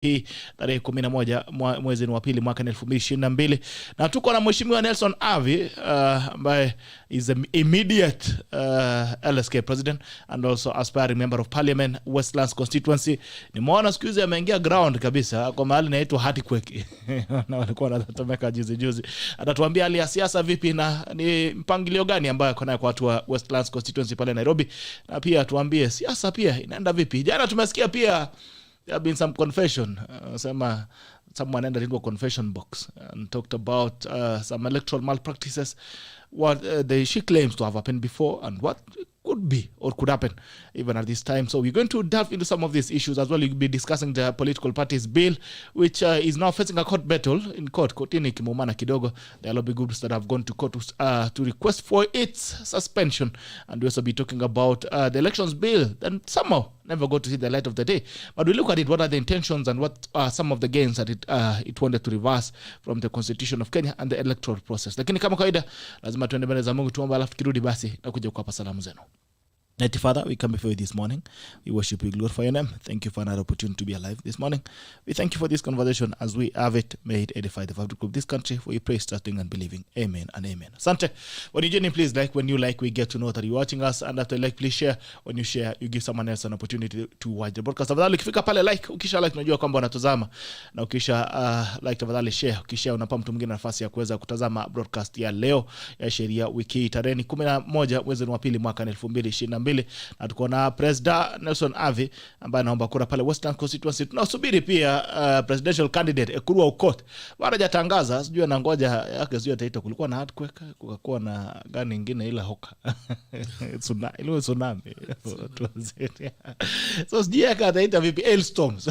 hii tarehe 11 mwezi wa pili mwaka 2022, na tuko na mheshimiwa Nelson Havi ambaye is an immediate LSK president and also aspiring member of parliament Westlands constituency. Nimeona siku hizi ameingia ground kabisa kwa mahali inaitwa Hatikweki na walikuwa wanatomeka juzi. Atatuambia hali ya siasa vipi na ni mpangilio gani ambayo kuna kwa watu wa Westlands constituency pale Nairobi, na pia tuambie siasa pia inaenda vipi. Jana tumesikia pia there have been some confession. Someone entered into a confession box and talked about some electoral malpractices, what she claims to have happened before and what could be or could happen even at this time. So we're going to delve into some of these issues as well. We'll be discussing the political parties bill, which is now facing a court battle in court. Kotini kimumana kidogo. There will be groups that have gone to court to request for its suspension. And we'll also be talking about the elections bill that somehow never got to see the light of the day. But we look at it, what are the intentions and what are some of the gains that it wanted to reverse from the Constitution of Kenya and the electoral process. Lakini kama kawaida, lazima tuende mbele za Mungu tuombe, alafu kirudi basi na kuja kuwapa salamu zenu. Mighty Father, we come before you this morning. We worship you, glorify your name. Thank you for another opportunity to be alive this morning. We thank you for this conversation as we have it. May it edify the fabric of this country. For you praise, trusting and believing. Amen and amen. Sante, when you join in, please like. When you like, we get to know that you're watching us. And after like, please share. When you share, you give someone else an opportunity to watch the broadcast. Tafadhali ukifika pale like, ukisha like unajua kwamba unatazama. Na ukisha like tafadhali share. Ukisha unapa mtu mwingine nafasi ya kuweza kutazama broadcast ya leo ya Sheria Wiki Hii tarehe 11 mwezi wa pili mwaka 2022. Na tuko na President Nelson Havi ambaye anaomba kura pale Westland constituency. Tunasubiri pia presidential candidate EKURU AUKOT. Bado hajatangaza, sijui anangoja yake sijui ataita. Kulikuwa na earthquake, kukakuwa na gani nyingine ila hoka. Ile tsunami. So sijui yake ataita vipi hailstorms.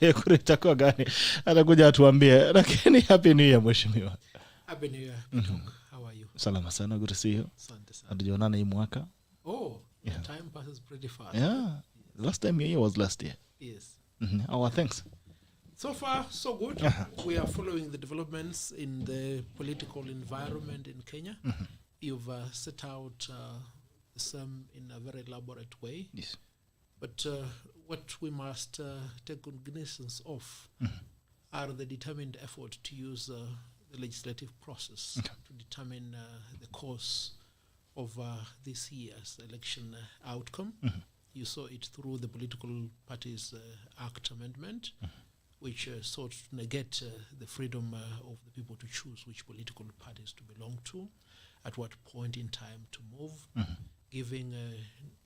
EKURU itakuwa gani? Atakuja atuambie. Lakini happy new year mheshimiwa. Happy new year. How are you? Salama sana, good to see you. Asante sana. Hatujaonana hii mwaka. Oh, yeah. Time passes pretty fast. Yeah. Last time you was last year. Yes. Our thanks. So far, so good. We are following the developments in the political environment in Kenya. You've set out some in a very elaborate way. Yes. But what we must take cognizance of are the determined effort to use the legislative process to determine the course of this year's election outcome. You saw it through the Political Parties Act amendment, which sought to negate the freedom of the people to choose which political parties to belong to, at what point in time to move, giving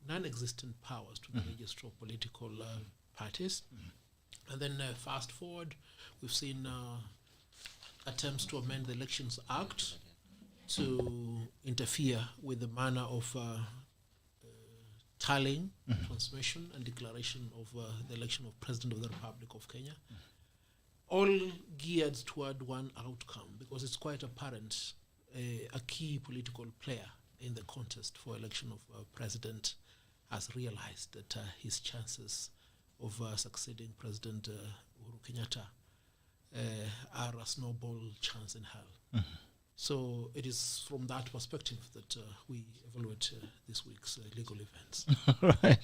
non-existent powers to the register of political parties. And then fast forward, we've seen attempts to amend the Elections Act to interfere with the manner of tallying, transmission, and declaration of the election of President of the Republic of Kenya. All geared toward one outcome, because it's quite apparent a key political player in the contest for election of President has realized that his chances of succeeding President Uhuru Kenyatta are a snowball chance in hell. So it is from that perspective that we evaluate this week's legal events. Right.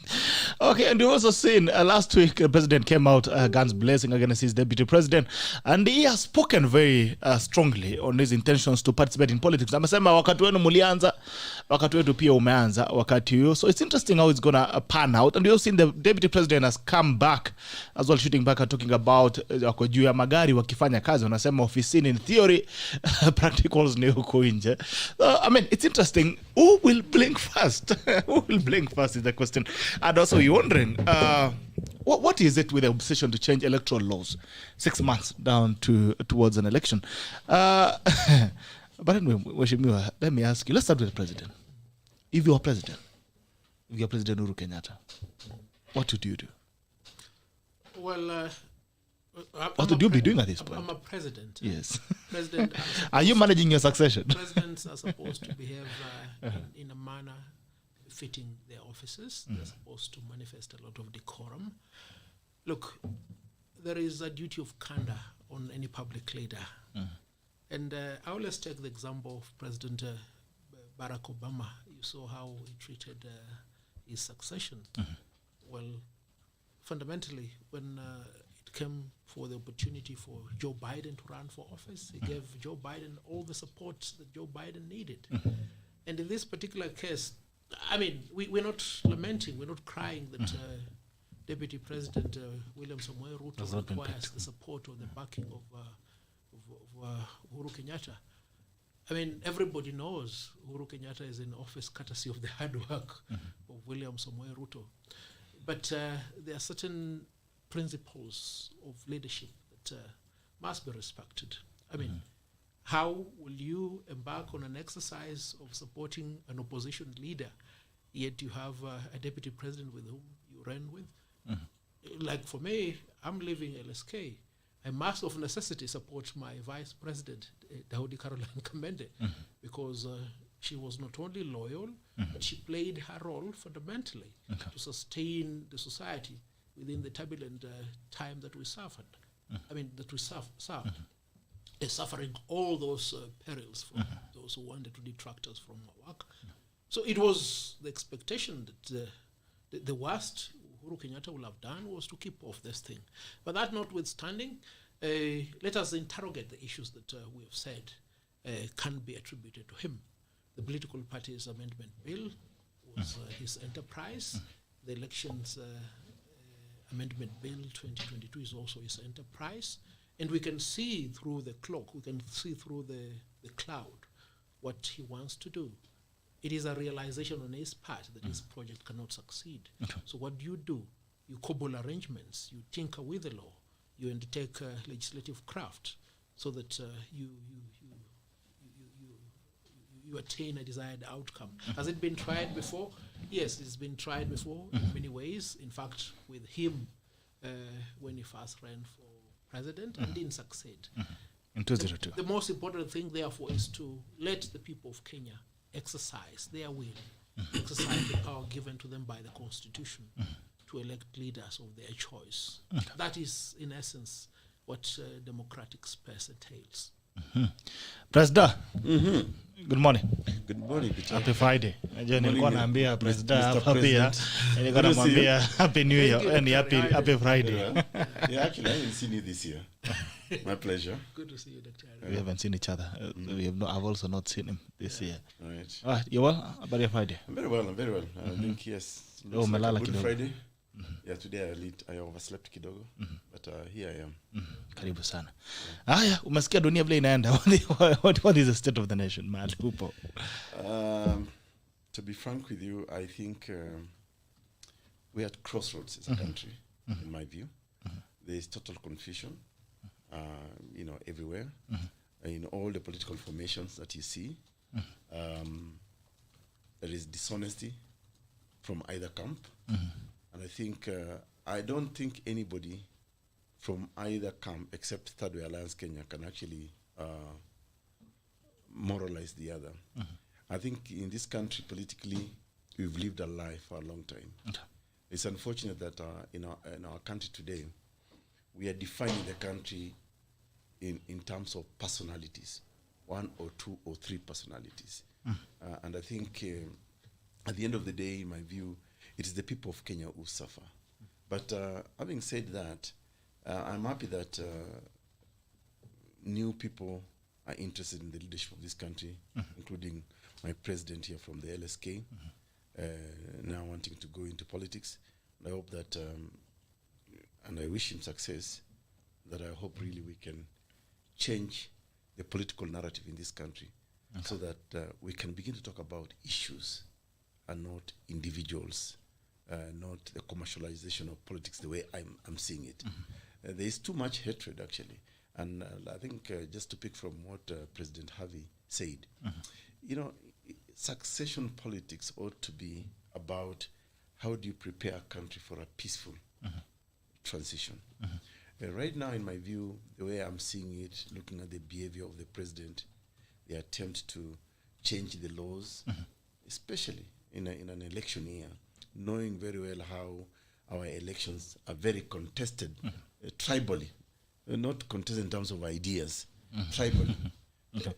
Okay, and we also seen last week the president came out guns blazing against his deputy president, and he has spoken very strongly on his intentions to participate in politics. Amesema wakati wenu mulianza, wakati wetu pia umeanza wakati huo. So it's interesting how it's gonna pan out. And we also seen the deputy president has come back as well, shooting back and talking about wako juu ya magari wakifanya kazi. Wanasema ofisini in theory, practical. I mean, it's interesting. Who will blink first? Who will blink first is the question. And also, you're wondering, what is it with the obsession to change electoral laws 6 months down towards an election? But anyway, let me ask you. Let's start with the president. If you're President Uhuru Kenyatta, what would you do? Well, what would you be doing at this point? I'm a president. Yes. President. Are you managing your succession? Presidents are supposed to behave in a manner fitting their offices. They're supposed to manifest a lot of decorum. Look, there is a duty of candor on any public leader. And I always take the example of President Barack Obama. You saw how he treated his succession. Well, fundamentally, when it came for the opportunity for Joe Biden to run for office. He gave Joe Biden all the support that Joe Biden needed. And in this particular case, I mean, we're not lamenting, we're not crying that Deputy President William Samoei Ruto requires the support or the backing of Uhuru Kenyatta. I mean, everybody knows Uhuru Kenyatta is in office courtesy of the hard work of William Samoei Ruto. But there are certain principles of leadership that must be respected. I mean, how will you embark on an exercise of supporting an opposition leader, yet you have a deputy president with whom you ran with? Like for me, I'm leaving LSK. I must of necessity support my vice president, Daudi Caroline Kamende, because she was not only loyal, but she played her role fundamentally to sustain the society within the turbulent time that we suffered. I mean, that we suffered. Suffering all those perils from those who wanted to detract us from our work. So it was the expectation that the worst Uhuru Kenyatta would have done was to keep off this thing. But that notwithstanding, let us interrogate the issues that we have said can be attributed to him. The political parties amendment bill was his enterprise. The elections amendment bill 2022 is also his enterprise. And we can see through the cloak, we can see through the cloud what he wants to do. It is a realization on his part that his project cannot succeed. So what do? You cobble arrangements, you tinker with the law, you undertake legislative craft so that you attain a desired outcome. Has it been tried before? Yes, it's been tried before in many ways. In fact, with him when he first ran for president and didn't succeed. In 2002. The most important thing, therefore, is to let the people of Kenya exercise their will, exercise the power given to them by the Constitution to elect leaders of their choice. That is, in essence, what democratic space entails. President, good morning. Good morning, Peter. Happy Friday. Najua nilikuwa naambia President Mr. hapa pia. Nilikuwa namwambia Happy New Year and Happy Friday. Yeah, actually, I haven't seen you this year. My pleasure. Good to see you, Dr. We haven't seen each other. I've also not seen him this year. All right. You well? About your Friday? I'm very well. I think, yes. Oh, melala Good kidogo. Friday. Yeah, today I overslept kidogo. But here I am. Karibu sana. Haya, umesikia dunia vile inaenda. What is the state of the nation, mahali upo? To be frank with you, I think we're at crossroads as a country, in my view. There is total confusion, everywhere, in all the political formations that you see. There is dishonesty from either camp. And I think, I don't think anybody from either camp, except Third Way Alliance Kenya, can actually moralize the other. I think in this country, politically, we've lived a life for a long time. It's unfortunate that in our country today, we are defining the country in terms of personalities, 1 or 2 or 3 personalities. And I think at the end of the day, in my view, it is the people of Kenya who suffer. But having said that, I'm happy that new people are interested in the leadership of this country, including my president here from the LSK, now wanting to go into politics. And I hope that, and I wish him success, that I hope really we can change the political narrative in this country so that we can begin to talk about issues and not individuals, not the commercialization of politics the way I'm seeing it. There is too much hatred, actually. And I think just to pick from what President HAVI said, succession politics ought to be about how do you prepare a country for a peaceful transition. Right now, in my view, the way I'm seeing it, looking at the behavior of the president, the attempt to change the laws, especially in an election year, knowing very well how our elections are very contested, tribally, not contested in terms of ideas, tribally.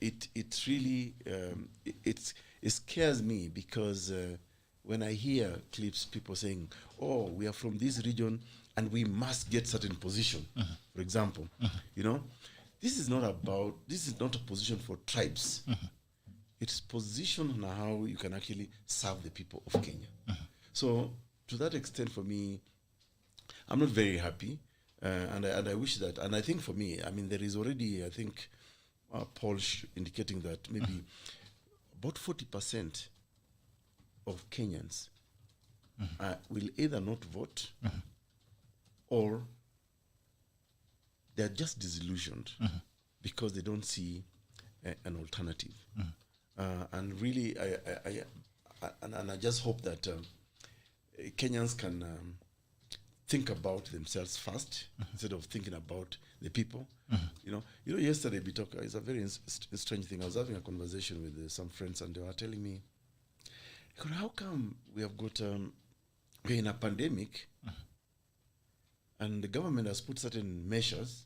It really it scares me because when I hear clips, people saying, "Oh, we are from this region, and we must get certain position. For example, this is not a position for tribes. It's position on how you can actually serve the people of Kenya. So to that extent, for me, I'm not very happy, and I wish that. And I think for me, I mean, there is already, I think, a poll indicating that maybe about 40% of Kenyans will either not vote or they're just disillusioned because they don't see an alternative. And really, I just hope that Kenyans can think about themselves first instead of thinking about the people. Yesterday, it's a very strange thing. I was having a conversation with some friends, and they were telling me, how come we have got we're in a pandemic, and the government has put certain measures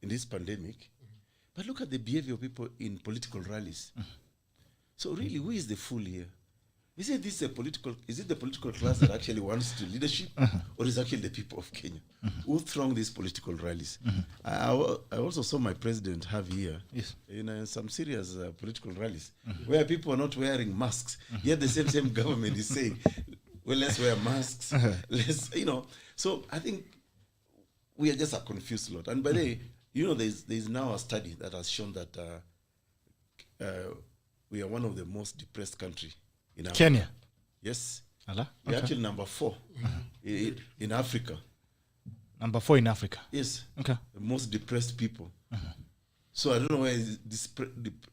in this pandemic, but look at the behavior of people in political rallies. So really, who is the fool here? Is it the political class that actually wants to leadership, or is it actually the people of Kenya who throng these political rallies? I also saw my president HAVI here in some serious political rallies where people are not wearing masks. Yet the same government is saying, well, let's wear masks. So I think we are just a confused lot. And by the way, there's now a study that has shown that we are one of the most depressed countries in Africa. Kenya? Yes. We're actually number 4 in Africa. Number 4 in Africa? Yes. Okay. The most depressed people. So I don't know where this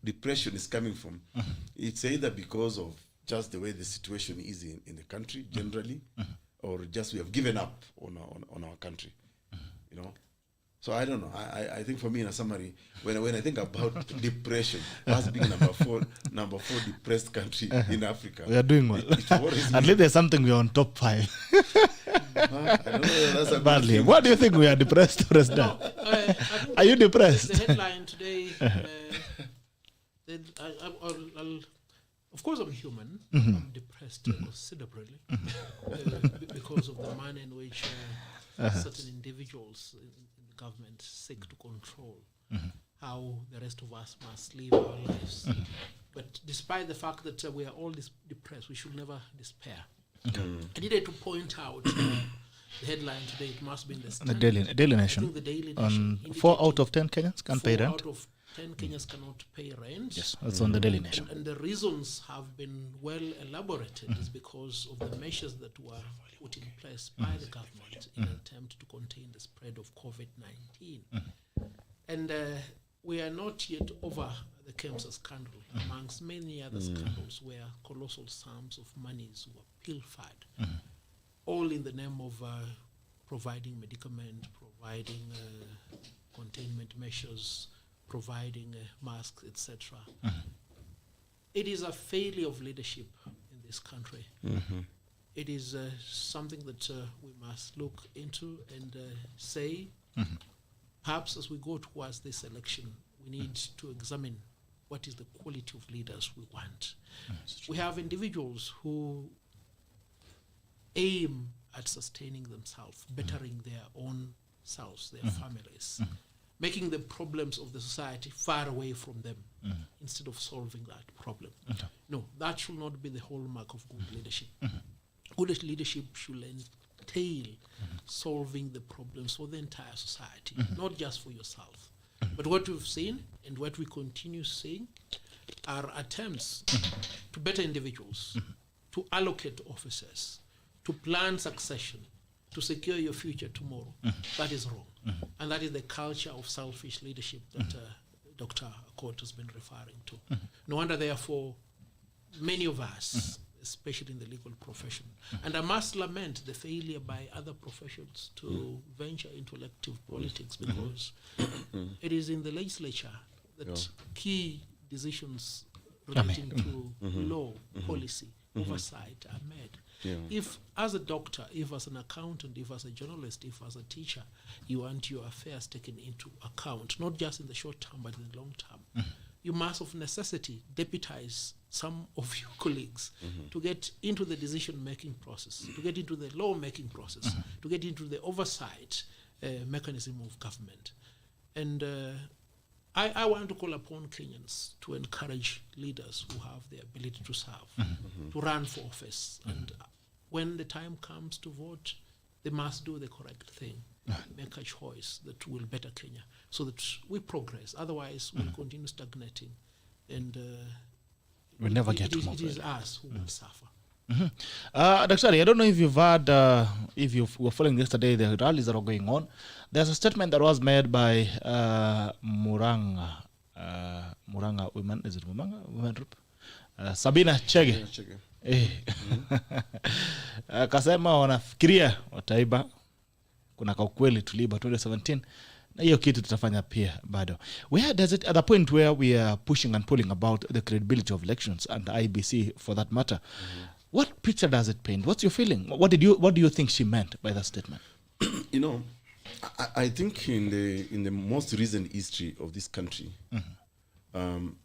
depression is coming from. It's either because of just the way the situation is in the country generally, or just we have given up on our country. So I don't know. I think for me, in a summary, when I think about depression, us being number four depressed country in Africa, we are doing well. At least there's something we're on top 5. I don't know. That's a badly. What do you think we are depressed, President? Are you depressed? The headline today. Of course, I'm human. I'm depressed considerably because of the manner in which certain individuals in the government seek to control how the rest of us must live our lives. But despite the fact that we are all depressed, we should never despair. I needed to point out the headline today. It must be in the Standard. The Daily Nation. The Daily Nation. 4 out of 10 Kenyans can't pay rent. 4 out of 10 Kenyans cannot pay rent. Yes, that's on the Daily Nation. And the reasons have been well elaborated is because of the measures that were put in place by the government in an attempt to contain the spread of COVID-19. And we are not yet over the Kwanza scandal, amongst many other scandals where colossal sums of monies were pilfered, all in the name of providing medicament, providing containment measures, providing masks, etc. It is a failure of leadership in this country. It is something that we must look into and say, perhaps as we go towards this election, we need to examine what is the quality of leaders we want. We have individuals who aim at sustaining themselves, bettering their own selves, their families, making the problems of the society far away from them instead of solving that problem. No, that should not be the hallmark of good leadership. Good leadership should entail solving the problems for the entire society, not just for yourself. But what we've seen and what we continue seeing are attempts to better individuals, to allocate officers, to plan succession, to secure your future tomorrow. That is wrong. And that is the culture of selfish leadership that Dr. AUKOT has been referring to. No wonder, therefore, many of us, especially in the legal profession, and I must lament the failure by other professions to venture into elective politics, because it is in the legislature that key decisions relating to law, policy, oversight are made. If as a doctor, if as an accountant, if as a journalist, if as a teacher, you want your affairs taken into account, not just in the short term but in the long term, you must of necessity deputize some of your colleagues to get into the decision-making process, to get into the law-making process, to get into the oversight mechanism of government. And I want to call upon Kenyans to encourage leaders who have the ability to serve, to run for office. And when the time comes to vote, they must do the correct thing, make a choice that will better Kenya, so that we progress. Otherwise, we'll continue stagnating, and we'll never get to it is us who will suffer. Daktari, I don't know if you've heard, if you were following yesterday, the rallies that are going on. There's a statement that was made by Muranga Women, is it Muranga Women Group? Sabina Chege. Akasema wanafikiria wataiba, kuna kaukweli tuliiba 2017, na hiyo kitu tutafanya pia bado. Where does it, at the point where we are pushing and pulling about the credibility of elections and the IBC for that matter, what picture does it paint? What's your feeling? What do you think she meant by that statement? You know, I think in the most recent history of this country,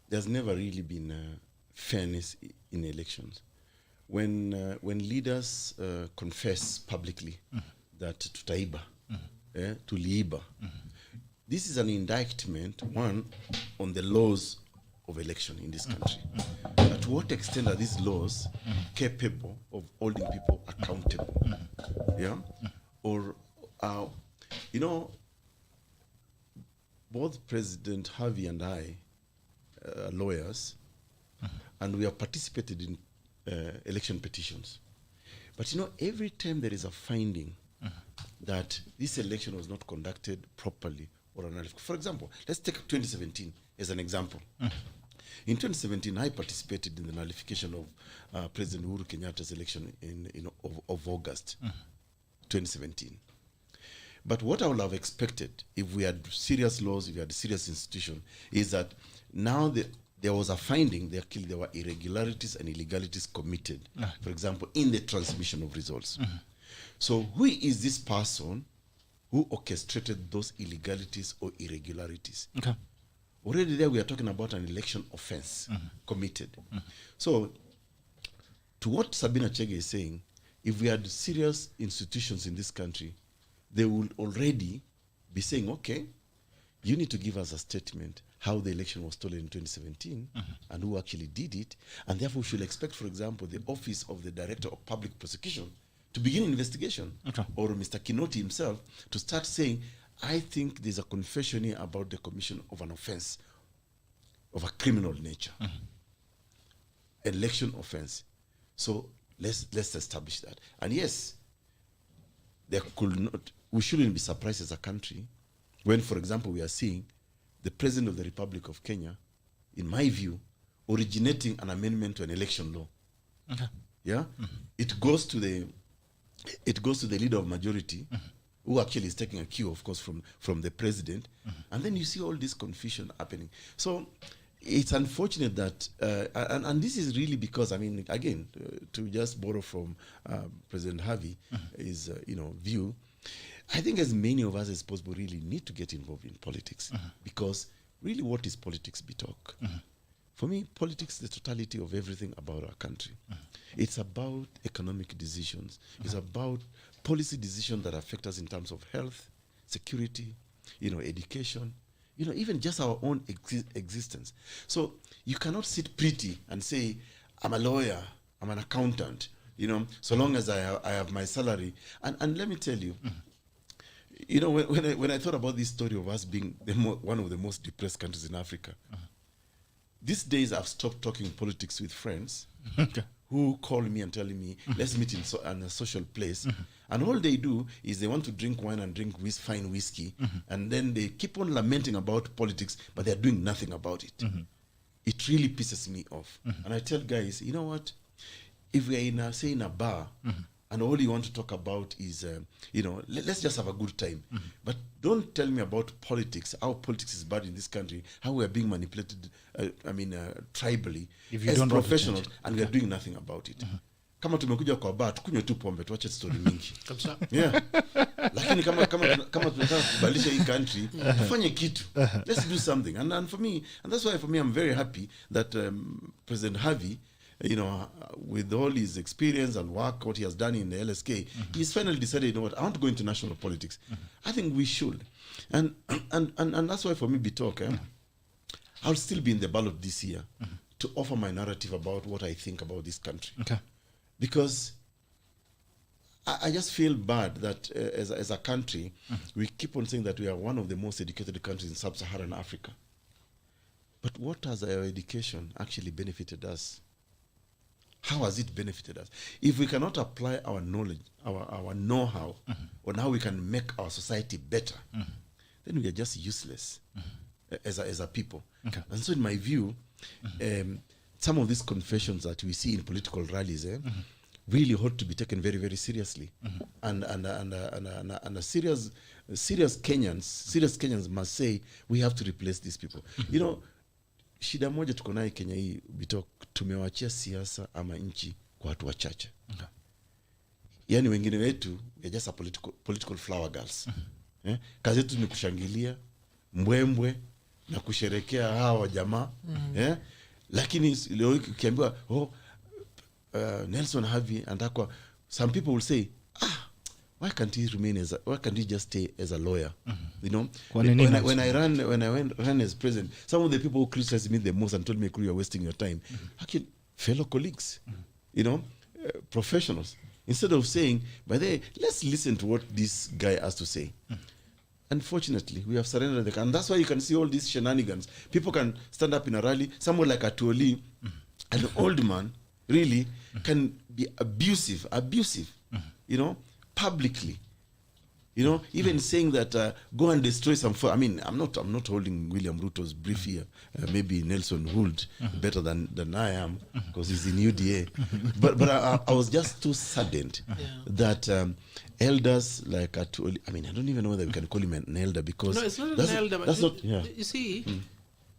there's never really been fairness in elections. When leaders confess publicly that tutaiba, tuliiba, this is an indictment, one, on the laws of election in this country. To what extent are these laws capable of holding people accountable? Yeah? Or, you know, both President HAVI and I are lawyers, and we have participated in election petitions. But you know, every time there is a finding that this election was not conducted properly, or for example, let's take 2017 as an example. In 2017, I participated in the nullification of President Uhuru Kenyatta's election of August 2017. But what I would have expected, if we had serious laws, if we had a serious institution, is that now there was a finding that there were irregularities and illegalities committed, for example, in the transmission of results. So who is this person who orchestrated those illegalities or irregularities? Okay. Already there we are talking about an election offense committed. So to what Sabina Chege is saying, if we had serious institutions in this country, they will already be saying, okay, you need to give us a statement how the election was stolen in 2017 and who actually did it. And therefore we should expect, for example, the Office of the Director of Public Prosecution to begin investigation, or Mr. Kinoti himself to start saying, I think there's a confession here about the commission of an offense of a criminal nature. Election offense. So let's establish that. And yes, there could not, we shouldn't be surprised as a country when, for example, we are seeing the President of the Republic of Kenya, in my view, originating an amendment to an election law. Yeah? It goes to the leader of majority, who actually is taking a cue, of course, from the president, and then you see all this confusion happening. So it's unfortunate that, and this is really because, I mean, again, to just borrow from President HAVI, his view, I think as many of us as possible really need to get involved in politics, because really, what is politics be talk? For me, politics is the totality of everything about our country. It's about economic decisions. It's about policy decisions that affect us in terms of health, security, education, even just our own existence. So you cannot sit pretty and say, I'm a lawyer, I'm an accountant, so long as I have my salary. And let me tell you, when I thought about this story of us being one of the most depressed countries in Africa, these days I've stopped talking politics with friends who call me and telling me, let's meet in a social place. And all they do is they want to drink wine and drink fine whiskey. And then they keep on lamenting about politics, but they're doing nothing about it. It really pisses me off. And I tell guys, you know what? If we're in a bar, and all you want to talk about is, let's just have a good time. But don't tell me about politics, how politics is bad in this country, how we are being manipulated, tribally, if you as don't professionals, and we are doing nothing about it. kama tumekuja kwa bar tukunywe tu pombe tuache story mingi. Kabisa. Yeah. Lakini kama tunataka kubadilisha hii country, tufanye kitu. Let's do something. And for me, and that's why for me I'm very happy that President HAVI, you know, with all his experience and work, what he has done in the LSK, he's finally decided, you know what, I want to go into national politics. I think we should. And that's why for me, Bitok, I'll still be in the ballot this year to offer my narrative about what I think about this country. Okay. Because I just feel bad that as a country, we keep on saying that we are one of the most educated countries in sub-Saharan Africa. But what has our education actually benefited us? How has it benefited us? If we cannot apply our knowledge, our know-how on how we can make our society better, then we are just useless as a people. Okay. And so in my view, some of these confessions that we see in political rallies really ought to be taken very, very seriously. And serious Kenyans must say, we have to replace these people. You know, shida moja tuko nayo Kenya hii, Bitok, tumewachia siasa ama nchi kwa watu wachache. Okay. Yani wengine wetu, we're just a political flower girls. Kazi yetu ni kushangilia, mbwembwe, na kusherekea hawa jamaa. Lakini leo ukiambiwa, Nelson HAVI andakwa, some people will say, why can't he just stay as a lawyer? You know, when I ran as president, some of the people who criticized me the most and told me, "EKURU, you're wasting your time," actually fellow colleagues, you know, professionals. Instead of saying, "By the way, let's listen to what this guy has to say." Unfortunately, we have surrendered and that's why you can see all these shenanigans. People can stand up in a rally, someone like Atuoli, an old man, really can be abusive, you know, publicly, you know, even saying that go and destroy some. I mean, I'm not holding William Ruto's brief here. Maybe Nelson Huld better than I am because he's in UDA. But I was just too saddened that elders like Atuoli, I mean, I don't even know whether we can call him an elder because no, it's not an elder. That's not. Yeah. You see.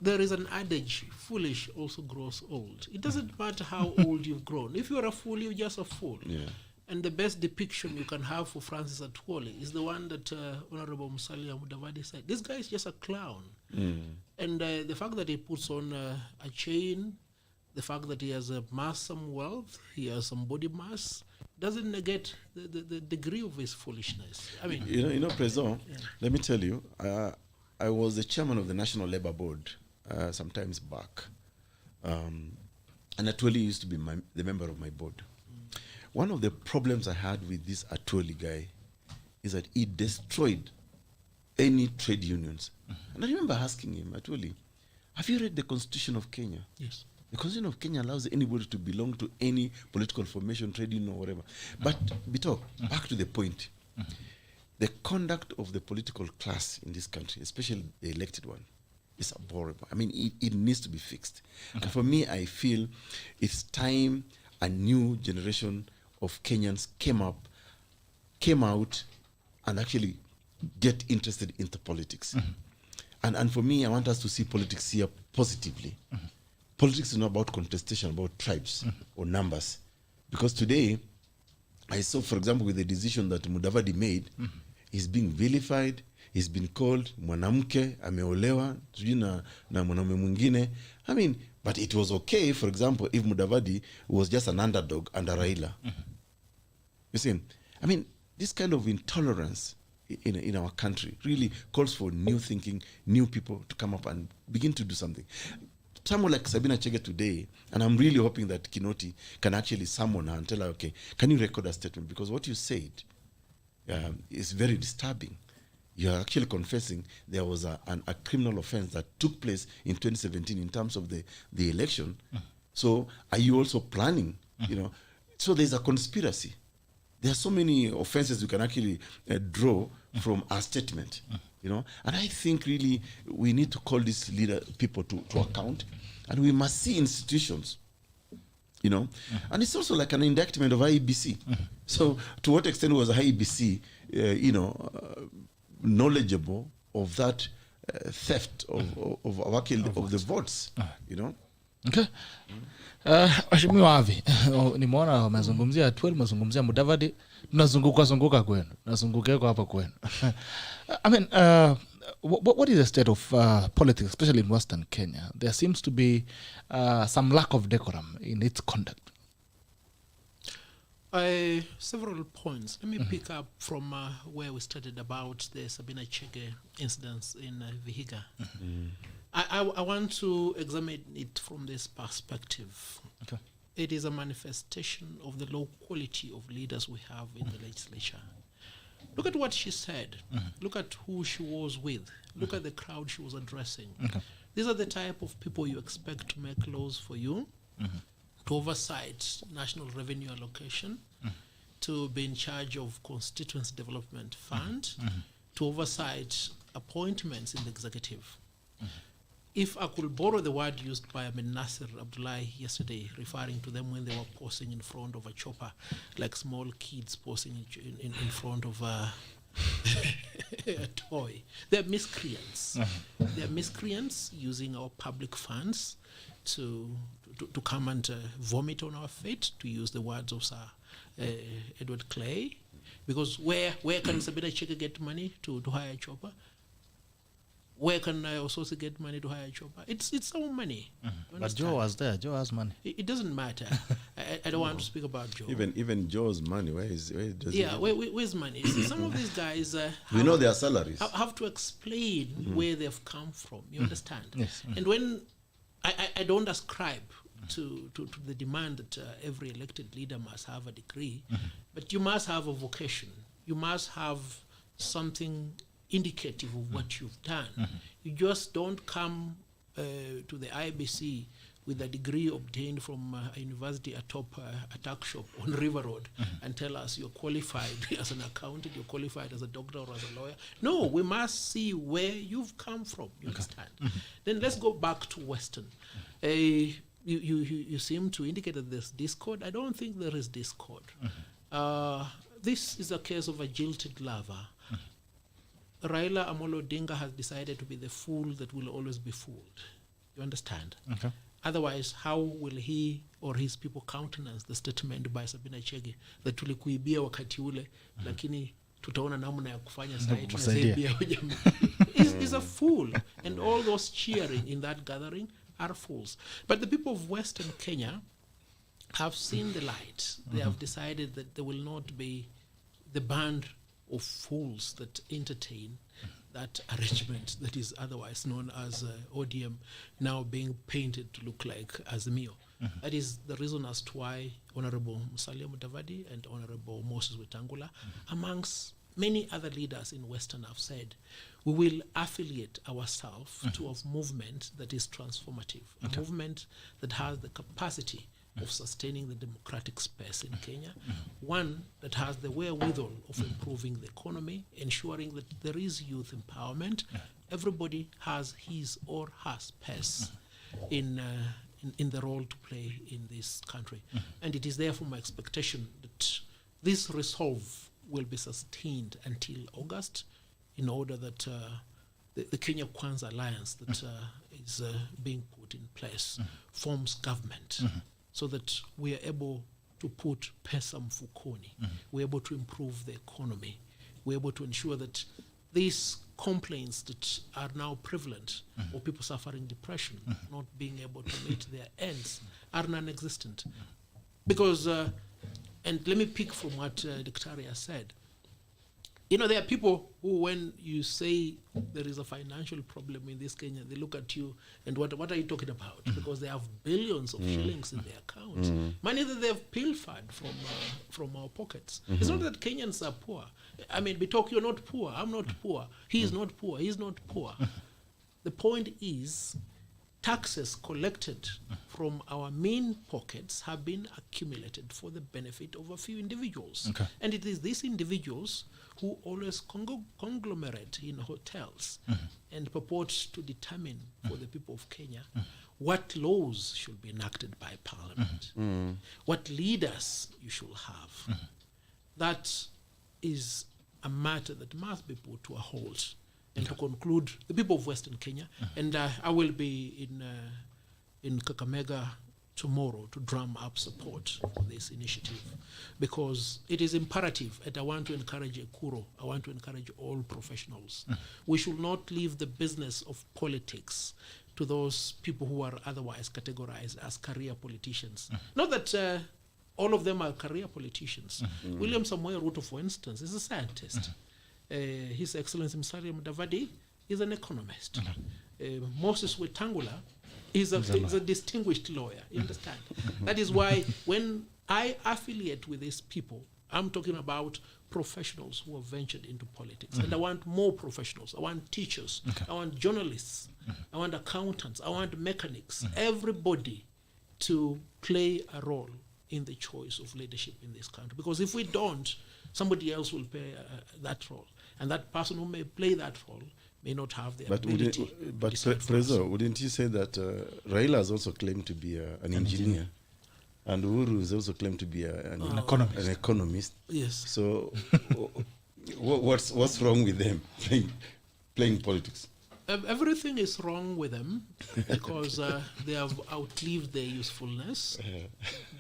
There is an adage, foolish also grows old. It doesn't matter how old you've grown. If you're a fool, you're just a fool. Yeah. And the best depiction you can have for Francis Atuoli is the one that Honorable Musalia Mudavadi said. This guy is just a clown. And the fact that he puts on a chain, the fact that he has amassed some wealth, he has some body mass, doesn't negate the degree of his foolishness. I mean, you know, President, let me tell you, I was the chairman of the National Labour Board sometimes back. And Atuoli used to be the member of my board. One of the problems I had with this Atuoli guy is that he destroyed any trade unions. And I remember asking him, Atuoli, have you read the Constitution of Kenya? yes. The Constitution of Kenya allows anybody to belong to any political formation, trade union, or whatever. But, Bitok, back to the point. The conduct of the political class in this country, especially the elected one, is abhorrible. I mean, it needs to be fixed. And for me, I feel it's time a new generation of Kenyans came out and actually get interested into politics. And for me, I want us to see politics here positively. Politics is not about contestation, about tribes or numbers. Because today, I saw, for example, with the decision that Mudavadi made, he's being vilified, he's been called mwanamke, ameolewa, na mwanaume mwingine. I mean, but it was okay, for example, if Mudavadi was just an underdog under Raila. You see, I mean, this kind of intolerance in our country really calls for new thinking, new people to come up and begin to do something. Someone like Sabina Chege today, and I'm really hoping that Kinoti can actually summon her and tell her, okay, can you record a statement? Because what you said is very disturbing. You are actually confessing there was a criminal offense that took place in 2017 in terms of the election. So are you also planning, you know? So there's a conspiracy. There are so many offenses you can actually draw from a statement, you know. And I think really we need to call these people to account, and we must see institutions, you know. And it's also like an indictment of IEBC. So to what extent was IEBC, you know, knowledgeable of that theft of the votes, you know? Okay. Mheshimiwa Havi, nimeona wamezungumzia Atwell, wamezungumzia Mudavadi, tunazunguka kwenu. Tunazungukeko hapa kwenu. I mean, what is the state of politics, especially in Western Kenya? There seems to be some lack of decorum in its conduct. Several points. Let me pick up from where we started about the Sabina Chege incidents in Vihiga. I want to examine it from this perspective. Okay. It is a manifestation of the low quality of leaders we have in the legislature. Look at what she said. Look at who she was with. Look at the crowd she was addressing. These are the type of people you expect to make laws for you, to oversight national revenue allocation, to be in charge of constituency development fund, to oversight appointments in the executive. If I could borrow the word used by Amin Nasir Abdullahi yesterday, referring to them when they were posing in front of a chopper, like small kids posing in front of a toy. They're miscreants. They're miscreants using our public funds to come and vomit on our fate, to use the words of Sir Edward Clay. Because where can Sabina Chege get money to hire a chopper? Where can I also get money to hire a chopper? It's our money. But Joe was there. Joe has money. It doesn't matter. I don't want to speak about Joe. Even Joe's money, where's money? Some of these guys we know their salaries. Have to explain where they've come from. You understand? Yes. And when I don't ascribe to the demand that every elected leader must have a degree, but you must have a vocation. You must have something indicative of what you've done. You just don't come to the IBC with a degree obtained from a university atop a tuck shop on River Road and tell us you're qualified as an accountant, you're qualified as a doctor or as a lawyer. No, we must see where you've come from. You understand? Then let's go back to Western. You seem to indicate that there's discord. I don't think there is discord. This is a case of a jilted lover. Raila Amolo Odinga has decided to be the fool that will always be fooled. You understand? Okay. Otherwise, how will he or his people countenance the statement by Sabina Chege that tulikuibia wakati ule, lakini tutaona namna ya kufanya sahi tunasaidia jamii. He's a fool, and all those cheering in that gathering are fools. But the people of Western Kenya have seen the light. They have decided that there will not be the band of fools that entertain that arrangement that is otherwise known as ODM, now being painted to look like Azimio. That is the reason as to why Honorable Musalia Mudavadi and Honorable Moses Wetangula, amongst many other leaders in Western, have said, we will affiliate ourselves to a movement that is transformative, a movement that has the capacity of sustaining the democratic space in Kenya, one that has the wherewithal of improving the economy, ensuring that there is youth empowerment. Everybody has his or her space in the role to play in this country. And it is therefore my expectation that this resolve will be sustained until August, in order that the Kenya Kwanza alliance that is being put in place forms government. So that we are able to put pesa mfukoni. We're able to improve the economy. We're able to ensure that these complaints that are now prevalent, or people suffering depression, not being able to meet their ends, are non-existent. Because, and let me pick from what Dictaria said, you know, there are people who, when you say there is a financial problem in this Kenya, they look at you and what are you talking about? Because they have billions of shillings in their accounts, money that they have pilfered from our pockets. It's not that Kenyans are poor. I mean, Bitok, you're not poor. I'm not poor. He is not poor. He's not poor. The point is, taxes collected from our main pockets have been accumulated for the benefit of a few individuals. Okay. And it is these individuals who always conglomerate in hotels and purport to determine for the people of Kenya what laws should be enacted by Parliament, what leaders you should have. That is a matter that must be put to a halt. And to conclude, the people of Western Kenya, and I will be in Kakamega tomorrow to drum up support for this initiative, because it is imperative, and I want to encourage EKURU, I want to encourage all professionals. We should not leave the business of politics to those people who are otherwise categorized as career politicians. Not that all of them are career politicians. William Samoei Ruto, for instance, is a scientist. His Excellency Musalia Mudavadi is an economist. Moses Wetangula is a distinguished lawyer, you understand? That is why when I affiliate with these people, I'm talking about professionals who have ventured into politics. And I want more professionals. I want teachers. I want journalists. I want accountants. I want mechanics. Everybody to play a role in the choice of leadership in this country. Because if we don't, somebody else will play that role. And that person who may play that role may not have the ability. But Prezo, wouldn't you say that Raila has also claimed to be an engineer? And Uhuru is also claimed to be an economist. Yes. So what's wrong with them playing politics? Everything is wrong with them because they have outlived their usefulness.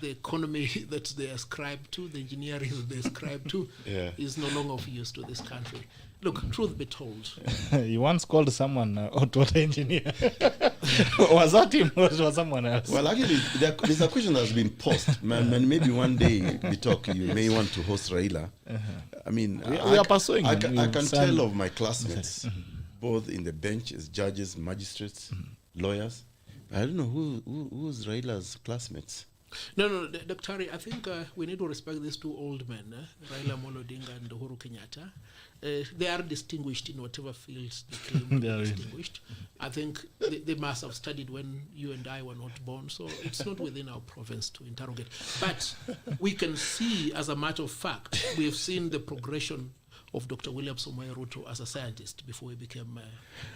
The economy that they ascribe to, the engineering that they ascribe to, is no longer of use to this country. Look, truth be told. You once called someone auto engineer. Was that him or was someone else? Well, actually, there's a question that's been posed. Man, maybe one day, you may want to host Raila. I mean, we are pursuing I can tell of my classmates, both in the bench as judges, magistrates, lawyers. I don't know who's Raila's classmates. No, Dr. I think we need to respect these two old men, Raila Amolo Odinga and Uhuru Kenyatta. They are distinguished in whatever fields they claim to be distinguished. I think they must have studied when you and I were not born, so it's not within our province to interrogate. But we can see, as a matter of fact, we have seen the progression of Dr. William Samoei Ruto as a scientist before he became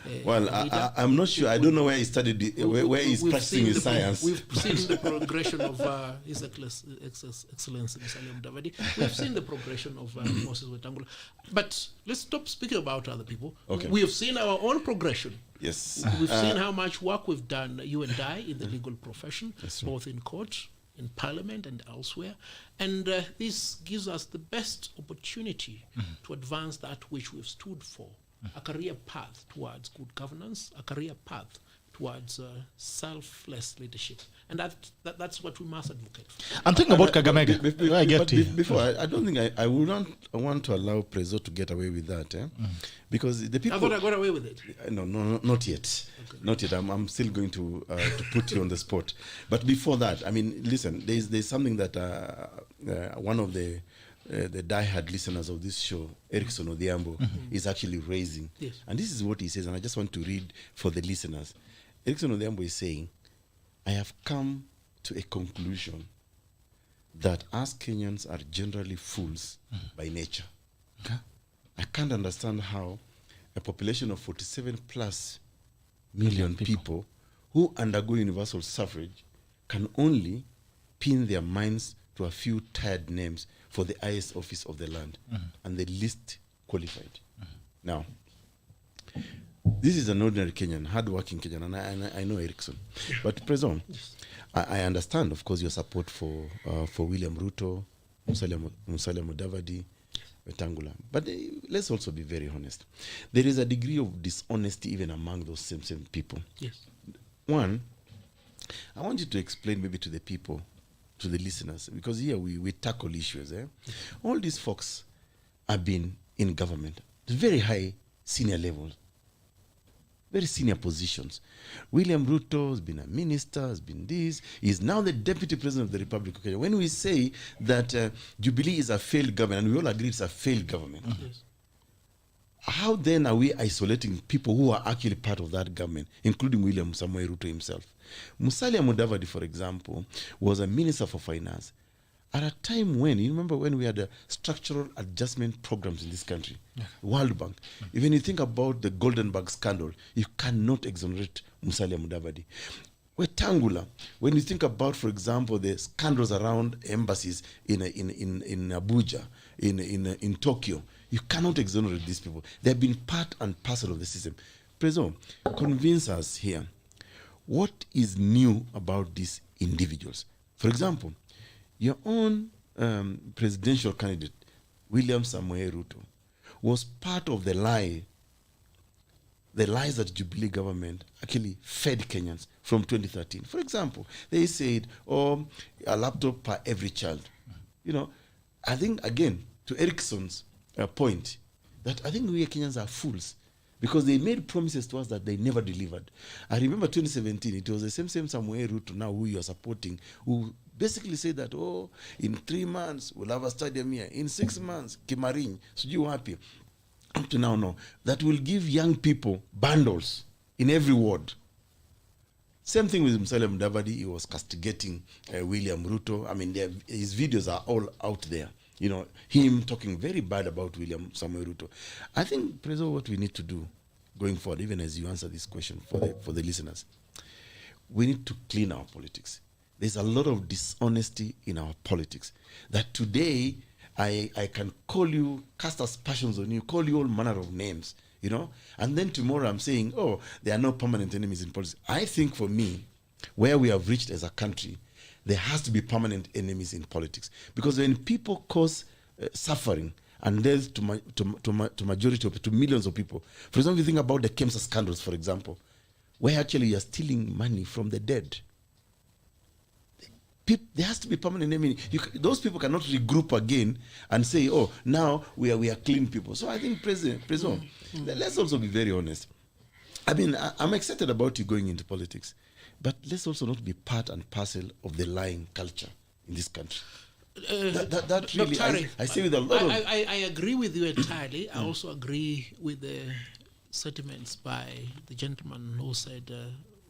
a leader. I'm not sure. I don't know where he studied, where he's practicing his science. We've seen the progression of His Excellency Musalia Mudavadi. We've seen the progression of Moses Wetangula. But let's stop speaking about other people. Okay. We have seen our own progression. Yes. We've seen how much work we've done, you and I, in the legal profession, both in court, in parliament and elsewhere. And this gives us the best opportunity to advance that which we've stood for, a career path towards good governance, a career path towards selfless leadership. And that's what we must advocate for. I'm thinking about Kakamega. Before, I don't think I would not want to allow Prezo to get away with that. Because the people... I thought I got away with it. No, not yet. Okay. Not yet. I'm still going to put you on the spot. But before that, I mean, listen, there's something that one of the diehard listeners of this show, Erickson Odhiambo, is actually raising. Yes. And this is what he says, and I just want to read for the listeners. Erickson Odhiambo is saying, I have come to a conclusion that us Kenyans are generally fools by nature. Okay. I can't understand how a population of 47 plus million people who undergo universal suffrage can only pin their minds to a few tired names for the highest office of the land and the least qualified. Now, this is an ordinary Kenyan, hard-working Kenyan, and I know Erickson. But President, I understand, of course, your support for William Ruto, Musalia Mudavadi, Wetangula. But let's also be very honest. There is a degree of dishonesty even among those same people. Yes. One, I want you to explain maybe to the people, to the listeners, because here we tackle issues. All these folks have been in government, very high senior levels, very senior positions. William Ruto has been a minister, has been this. He is now the deputy president of the Republic of Kenya. When we say that Jubilee is a failed government, and we all agree it's a failed government, yes, how then are we isolating people who are actually part of that government, including William Samoei Ruto himself? Musalia Mudavadi, for example, was a minister for finance at a time when, you remember when we had structural adjustment programs in this country, World Bank. Even you think about the Goldenberg scandal, you cannot exonerate Musalia Mudavadi. Wetangula, when you think about, for example, the scandals around embassies in Abuja, in Tokyo, you cannot exonerate these people. They've been part and parcel of the system. Prezo, convince us here. what is new about these individuals? For example, your own presidential candidate, William Samoei Ruto, was part of the lies that Jubilee government actually fed Kenyans from 2013. For example, they said, a laptop per every child. You know, I think, again, to Erickson's point, that I think we Kenyans are fools because they made promises to us that they never delivered. I remember 2017, it was the same Samuel Ruto now who you are supporting, who basically said that, in 3 months, we'll have a stadium here. In 6 months, Kimarin, so you happy. Up to now, no. That will give young people bundles in every ward. Same thing with Musalia Mudavadi. He was castigating William Ruto. I mean, his videos are all out there. You know, him talking very bad about William Samuel Ruto. I think, Prezo, what we need to do going forward, even as you answer this question for the listeners, we need to clean our politics. There's a lot of dishonesty in our politics. That today, I can call you, cast aspersions on you, call you all manner of names, you know, and then tomorrow I'm saying, there are no permanent enemies in politics. I think for me, where we have reached as a country, there has to be permanent enemies in politics. Because when people cause suffering and death to majority to millions of people, for example, you think about the KEMSA scandals, for example, where actually you are stealing money from the dead. There has to be permanent enemy. Those people cannot regroup again and say, now we are clean people. So I think, President, let's also be very honest. I mean, I'm excited about you going into politics, but let's also not be part and parcel of the lying culture in this country. That really, I say with a lot of... I agree with you entirely. I also agree with the sentiments by the gentleman who said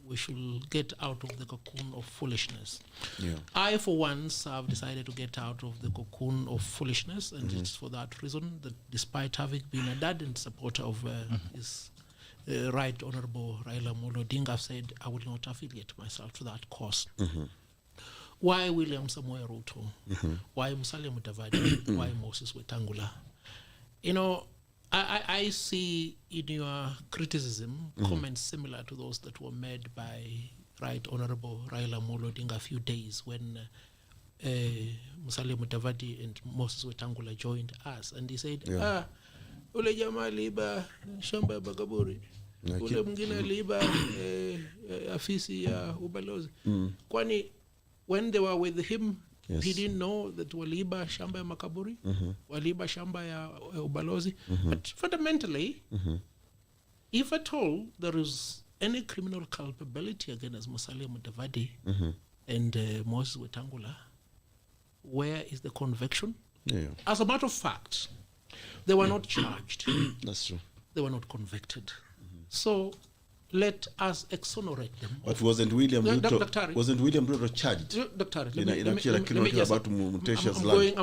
we should get out of the cocoon of foolishness. Yeah. I, for once, have decided to get out of the cocoon of foolishness, and it's for that reason that despite having been a ardent supporter of his Right Honorable Raila Amolo Odinga, I've said I will not affiliate myself to that cause. Why William Samoei Ruto? Why Musalia Mudavadi? Why Moses Wetangula? You know, I see in your criticism comments similar to those that were made by Right Honorable Raila Amolo Odinga a few days when Musalia Mudavadi and Moses Wetangula joined us, and he said, ule jamaa liba shamba bagaburi, ule mwingine liba afisi ya ubalozi. Kwani when they were with him, he didn't know that waliba shamba ya makaburi, waliba shamba ya ubalozi. But fundamentally, if at all there is any criminal culpability against Musalia Mudavadi and Moses Wetangula, where is the conviction? As a matter of fact, they were not charged. That's true. They were not convicted. So let us exonerate them. But wasn't William Ruto charged? Dr. I'm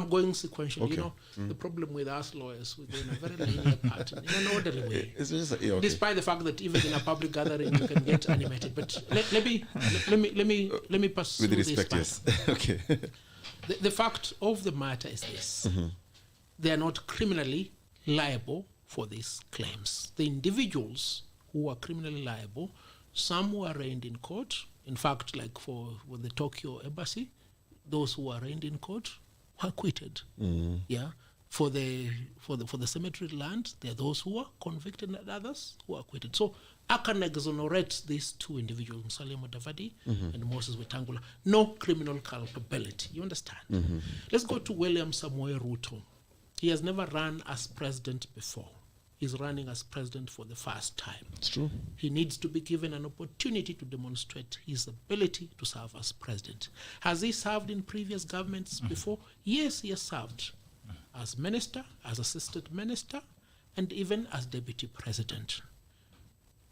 going sequentially. Okay. You know, the problem with us lawyers, we're in a very linear pattern, in an orderly way. It's just, okay. Despite the fact that even in a public gathering you can get animated. But let me pursue with respect, this. Yes. Okay. The fact of the matter is this. They are not criminally liable for these claims. The individuals who are criminally liable, some were arraigned in court. In fact, like for the Tokyo embassy, those who were arraigned in court were acquitted. Yeah. For the cemetery land, there are those who were convicted and others who were acquitted. So I can exonerate these two individuals, Musalia Mudavadi and Moses Wetangula. No criminal culpability. You understand? Let's go to William Samoei Ruto. He has never run as president before. He's running as president for the first time. It's true. He needs to be given an opportunity to demonstrate his ability to serve as president. Has he served in previous governments before? Yes, he has served as minister, as assistant minister, and even as deputy president.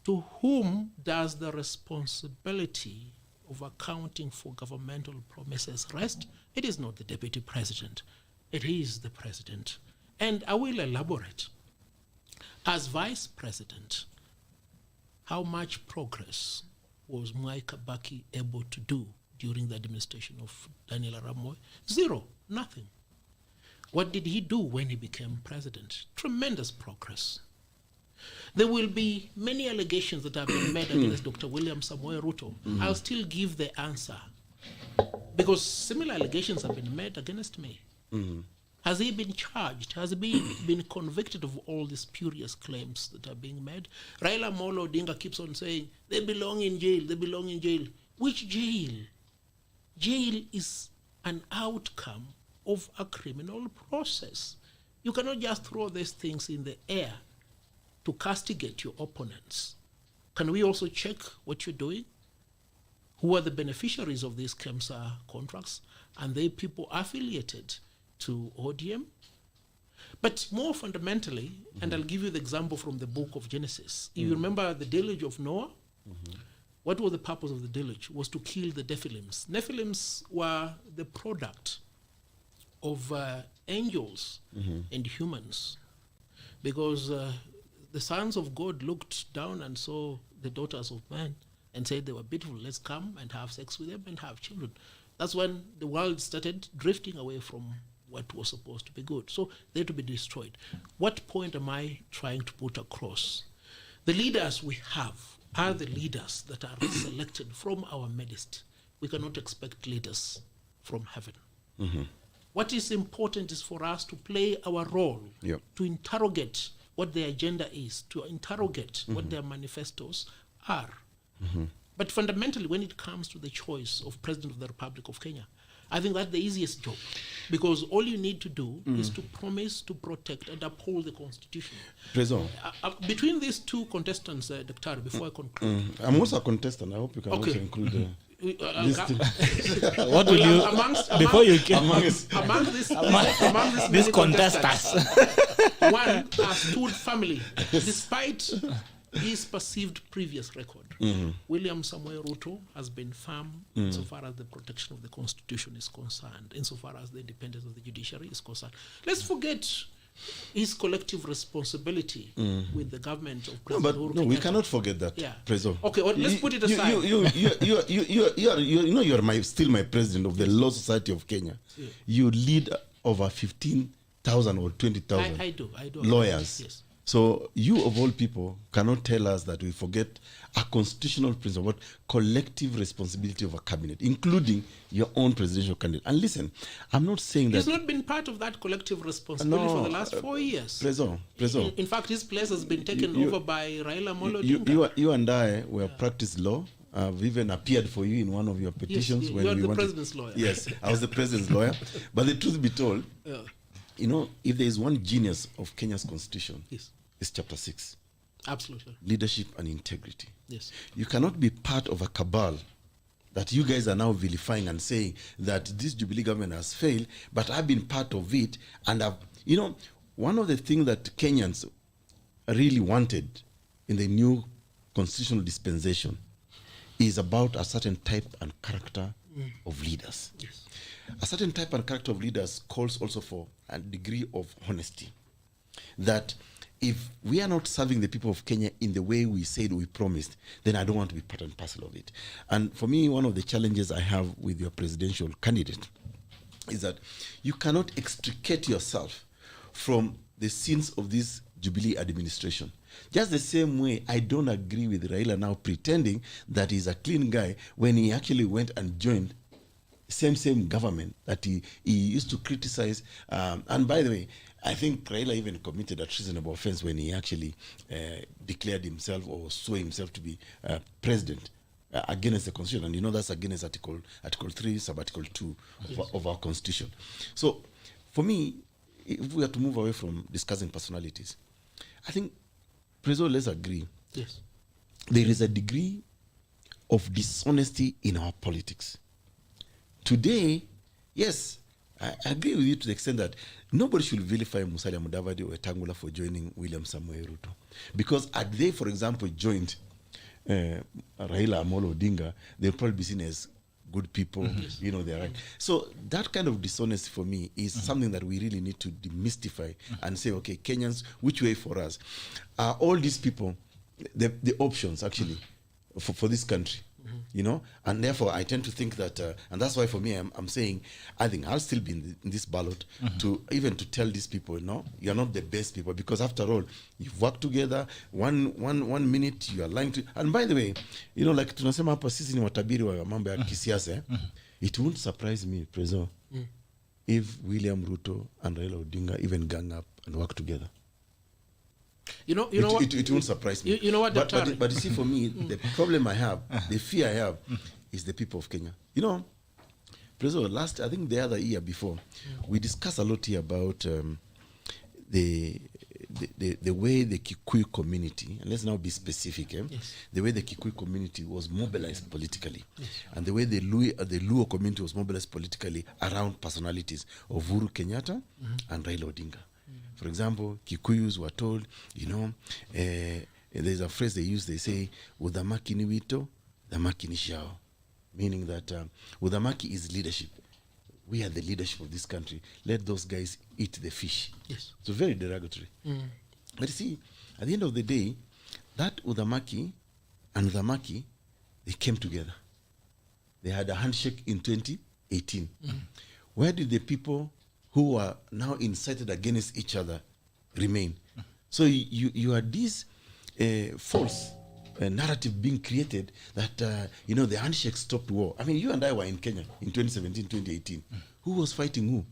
To whom does the responsibility of accounting for governmental promises rest? It is not the deputy president. It is the president. And I will elaborate. As vice president, how much progress was Mwai Kibaki able to do during the administration of Daniel Arap Moi? Zero, nothing. What did he do when he became president? Tremendous progress. There will be many allegations that have been made against Dr. William Samoei Ruto. I'll still give the answer because similar allegations have been made against me. Has he been charged? Has he been convicted of all these spurious claims that are being made? Raila Amolo Odinga keeps on saying, they belong in jail, they belong in jail. Which jail? Jail is an outcome of a criminal process. You cannot just throw these things in the air to castigate your opponents. Can we also check what you're doing? Who are the beneficiaries of these KEMSA contracts? And they people affiliated to ODM? But more fundamentally, and I'll give you the example from the book of Genesis. You remember the deluge of Noah? What was the purpose of the deluge? Was to kill the Nephilims. Nephilims were the product of angels and humans, because the sons of God looked down and saw the daughters of man and said they were beautiful. Let's come and have sex with them and have children. That's when the world started drifting away from what was supposed to be good. So they're to be destroyed. What point am I trying to put across? The leaders we have are the leaders that are selected from our midst. We cannot expect leaders from heaven. What is important is for us to play our role, to interrogate what their agenda is, to interrogate what their manifestos are. But fundamentally, when it comes to the choice of President of the Republic of Kenya, I think that's the easiest job, because all you need to do is to promise to protect and uphold the Constitution. Between these two contestants, Dr. before I conclude. I'm also a contestant. I hope you can also include what will you before you can among these contestants? One has stood firmly despite his perceived previous record. William Samoei Ruto has been firm insofar as the protection of the Constitution is concerned, insofar as the independence of the judiciary is concerned. Let's forget his collective responsibility with the government of President Uhuru Kenyatta. No, we cannot forget that, Prezo. Okay, well, let's put it aside. You're still my president of the Law Society of Kenya. You lead over 15,000 or 20,000 I do lawyers. Yes. So you, of all people, cannot tell us that we forget a constitutional principle about collective responsibility of a cabinet, including your own presidential candidate. And listen, I'm not saying that... He's not been part of that collective responsibility for the last 4 years. Prezo. In fact, his place has been taken over by Raila Amolo Odinga. You and I were practiced law. I've even appeared for you in one of your petitions. Yes, when you're we the president's lawyer. Yes, I was the president's lawyer. But the truth be told, you know, if there is one genius of Kenya's constitution, it's chapter 6. Absolutely. Leadership and integrity. Yes. You cannot be part of a cabal that you guys are now vilifying and saying that this Jubilee government has failed, but I've been part of it. And you know, one of the things that Kenyans really wanted in the new constitutional dispensation is about a certain type and character of leaders. Yes. A certain type and character of leaders calls also for a degree of honesty. That if we are not serving the people of Kenya in the way we said we promised, then I don't want to be part and parcel of it. And for me, one of the challenges I have with your presidential candidate is that you cannot extricate yourself from the sins of this Jubilee administration. Just the same way I don't agree with Raila now pretending that he's a clean guy when he actually went and joined same government that he used to criticize. And by the way, I think Raila even committed a treasonable offense when he actually declared himself or swore himself to be president against the constitution. And you know that's against Article 3, Sub-Article 2 of our constitution. So for me, if we are to move away from discussing personalities, I think, Prezo, let's agree. Yes. There is a degree of dishonesty in our politics. Today, yes, I agree with you to the extent that nobody should vilify Musalia Mudavadi or Wetangula for joining William Samoei Ruto. Because had they, for example, joined Raila Amolo Odinga, they'll probably be seen as good people, you know, they're right. So that kind of dishonesty for me is something that we really need to demystify and say, okay, Kenyans, which way for us? Are all these people the options actually for this country? you know, and therefore I tend to think that, and that's why for me I'm saying I think I'll still be in this ballot to even to tell these people, no, you're not the best people, because after all you've worked together. One minute you are lying to, and by the way, you know, like tunasema hapa sisi ni watabiri wa mambo ya kisiasa. It won't surprise me, Prezo, if William Ruto and Raila Odinga even gang up and work together. You know what? It won't surprise me. You know what? But you see, for me, the problem I have, the fear I have, is the people of Kenya. You know, President, I think the other year before, we discussed a lot here about the way the Kikuyu community, and let's now be specific, the way the Kikuyu community was mobilized politically, and the way the Luo community was mobilized politically around personalities of Uhuru Kenyatta and Raila Odinga. For example, Kikuyus were told, you know, there's a phrase they use, they say, Udhamaki ni wito, dhamaki ni shao. Meaning that Udhamaki is leadership. We are the leadership of this country. Let those guys eat the fish. Yes. So very derogatory. But you see, at the end of the day, that Udhamaki and Dhamaki, they came together. They had a handshake in 2018. Where did the people who are now incited against each other remain? So you are this false narrative being created that, you know, the handshake stopped war. I mean, you and I were in Kenya in 2017, 2018. Who was fighting who?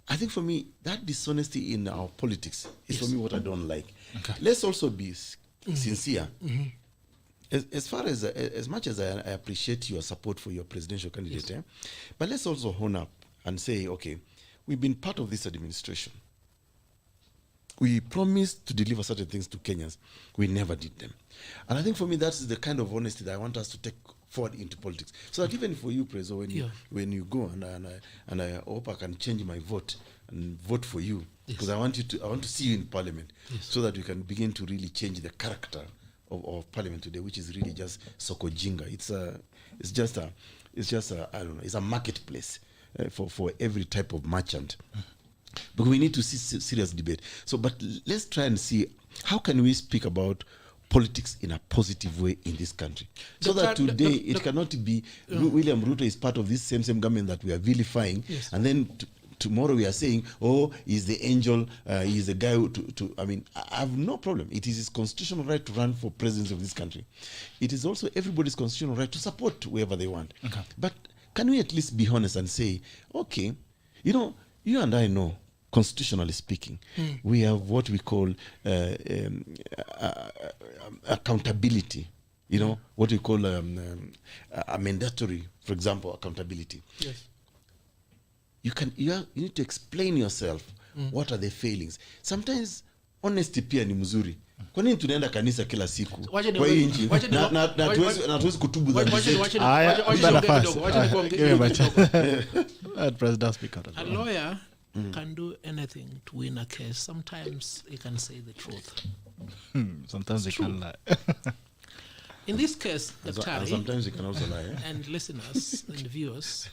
I think for me, that dishonesty in our politics is for me what I don't like. Okay. Let's also be sincere. As far as much as I appreciate your support for your presidential candidate, but let's also hone up and say, okay, we've been part of this administration. We promised to deliver certain things to Kenyans. We never did them. And I think for me, that's the kind of honesty that I want us to take forward into politics. So that even for you, Prezo, when you go, and I hope I can change my vote and vote for you, because I want to see you in Parliament, so that we can begin to really change the character of Parliament today, which is really just Sokojinga. It's just a I don't know, it's a marketplace for every type of merchant. But we need to see serious debate. So, but let's try and see how can we speak about politics in a positive way in this country, so that today it cannot be William Ruto is part of this same government that we are vilifying, and then tomorrow we are saying, oh, he's the angel, he's the guy I mean, I have no problem. It is his constitutional right to run for presidency of this country. It is also everybody's constitutional right to support whoever they want. Okay. But can we at least be honest and say, okay, you know, you and I know, constitutionally speaking, we have what we call accountability. You know, what we call a mandatory, for example, accountability. Yes. You need to explain yourself. What are the failings? Sometimes honesty pia ni mzuri. Kwa nini tunaenda kanisa kila siku? Kwa hii nchi na tuwezi kutubu dhambi zetu. A lawyer can do anything to win a case. Sometimes he can say the truth. Sometimes he can lie. In this case, Daktari, sometimes he can also lie. And listeners and viewers,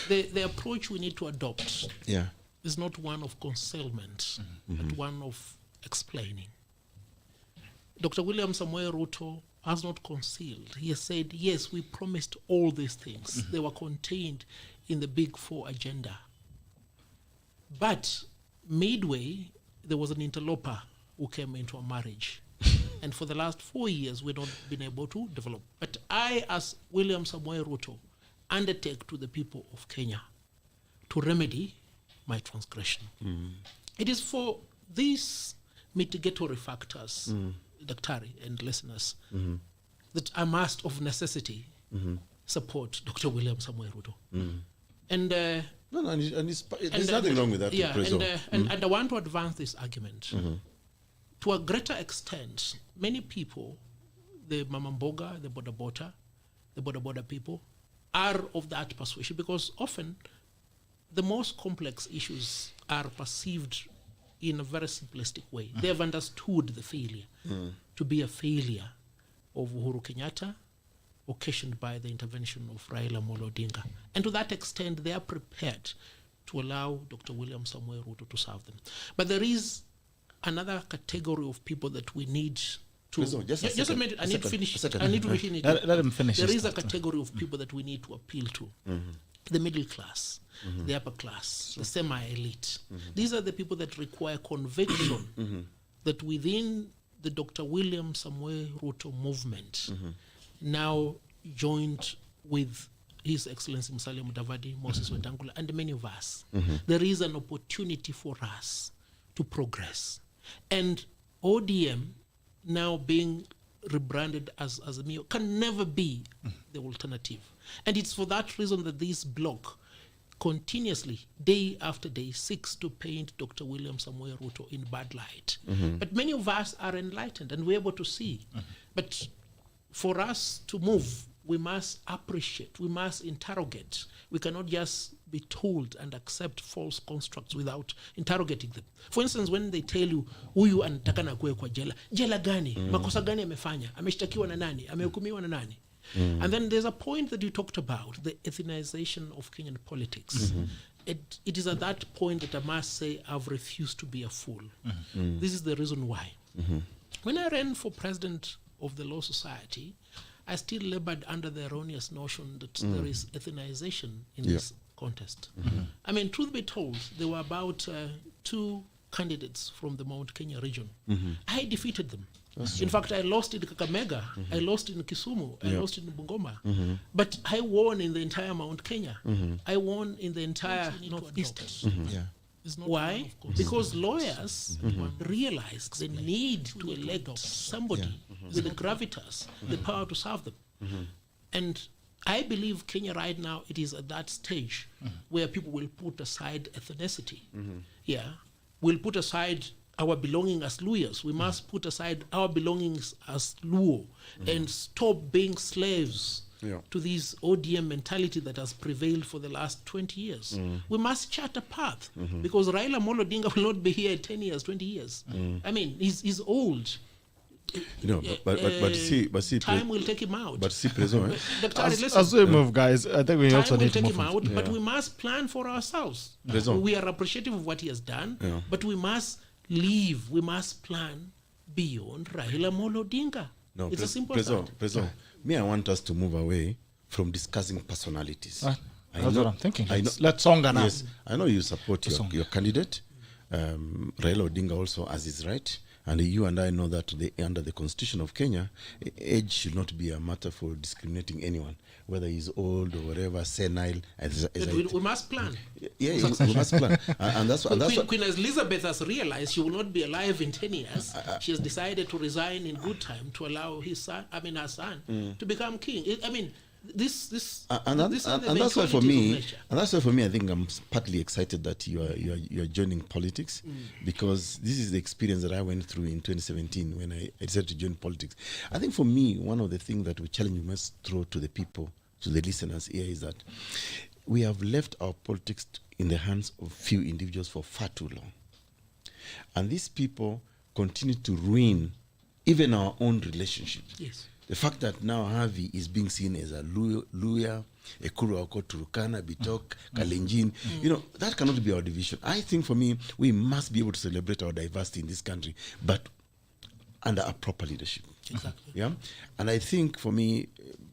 the approach we need to adopt is not one of concealment, but one of explaining. Dr. William Samoei Ruto has not concealed. He has said, yes, we promised all these things. They were contained in the Big Four agenda. But midway, there was an interloper who came into a marriage. And for the last 4 years, we've not been able to develop. But I, as William Samoei Ruto, undertake to the people of Kenya to remedy my transgression. It is for these mitigatory factors, Daktari and listeners, that I must, of necessity, support Dr. William Samoei Ruto. And there's nothing wrong with that. And I want to advance this argument. To a greater extent, many people, the Mamamboga, the Boda people, are of that persuasion, because often the most complex issues are perceived in a very simplistic way. They have understood the failure to be a failure of Uhuru Kenyatta, occasioned by the intervention of Raila Amolo Odinga. And to that extent, they are prepared to allow Dr. William Samoei Ruto to serve them. But there is another category of people that we need Just a minute. I need to finish. I need to finish. Let him finish. There is a category of people that we need to appeal to: the middle class, the upper class, the semi-elite. These are the people that require conviction that within the Dr. William Samuel Ruto movement, now joined with His Excellency Musalia Mudavadi, Moses Wetangula, and many of us, there is an opportunity for us to progress. And ODM, now being rebranded as a MIO, can never be the alternative. And it's for that reason that this bloc continuously, day after day, seeks to paint Dr. William Samuel Ruto in bad light. But many of us are enlightened and we're able to see. But for us to move, we must appreciate, we must interrogate. We cannot just be told and accept false constructs without interrogating them. For instance, when they tell you, huyu anataka na kuwe kwa jela, jela gani? Makosa gani amefanya? Ameshtakiwa na nani? Amehukumiwa na nani? And then there's a point that you talked about, the ethnicization of Kenyan politics. It is at that point that I must say I've refused to be a fool. This is the reason why. When I ran for president of the Law Society, I still labored under the erroneous notion that there is ethnization in this contest. I mean, truth be told, there were about 2 candidates from the Mount Kenya region. I defeated them. In fact, I lost in Kakamega, I lost in Kisumu, I lost in Bungoma. But I won in the entire Mount Kenya. I won in the entire Northeastern. Why? Because lawyers realized the need to elect somebody with the gravitas, the power to serve them. And I believe Kenya right now, it is at that stage where people will put aside ethnicity. We'll put aside our belonging as Luyas. We must put aside our belongings as Luo and stop being slaves to this ODM mentality that has prevailed for the last 20 years. We must chart a path because Raila Amolo Odinga will not be here 10 years, 20 years. I mean, he's old. But see, time will take him out. But see, President, as we move, guys, I think we time also will need to take move him on. out, but we must plan for ourselves. We are appreciative of what he has done, but we must leave. We must plan beyond Raila Amolo Odinga. No, it's a simple fact. President, me, I want us to move away from discussing personalities. That's what I'm thinking. Let's song now. Yes, I know you support your candidate, Raila Odinga also, as is right. And you and I know that under the Constitution of Kenya, age should not be a matter for discriminating anyone, whether he's old or whatever, senile. We must plan. We must plan. And that's what Queen Elizabeth has realized she will not be alive in 10 years. She has decided to resign in good time to allow her son to become king. That's why for me, I think I'm partly excited that you are joining politics, because this is the experience that I went through in 2017 when I decided to join politics. I think for me, one of the things that we challenge we must throw to the people, to the listeners here, is that we have left our politics in the hands of few individuals for far too long, and these people continue to ruin even our own relationships. Yes. The fact that now HAVI is being seen as a Luya, EKURU, AUKOT, Turkana, Bitok, Kalenjin, that cannot be our division. I think for me, we must be able to celebrate our diversity in this country, but under a proper leadership. Exactly. Yeah. And I think for me,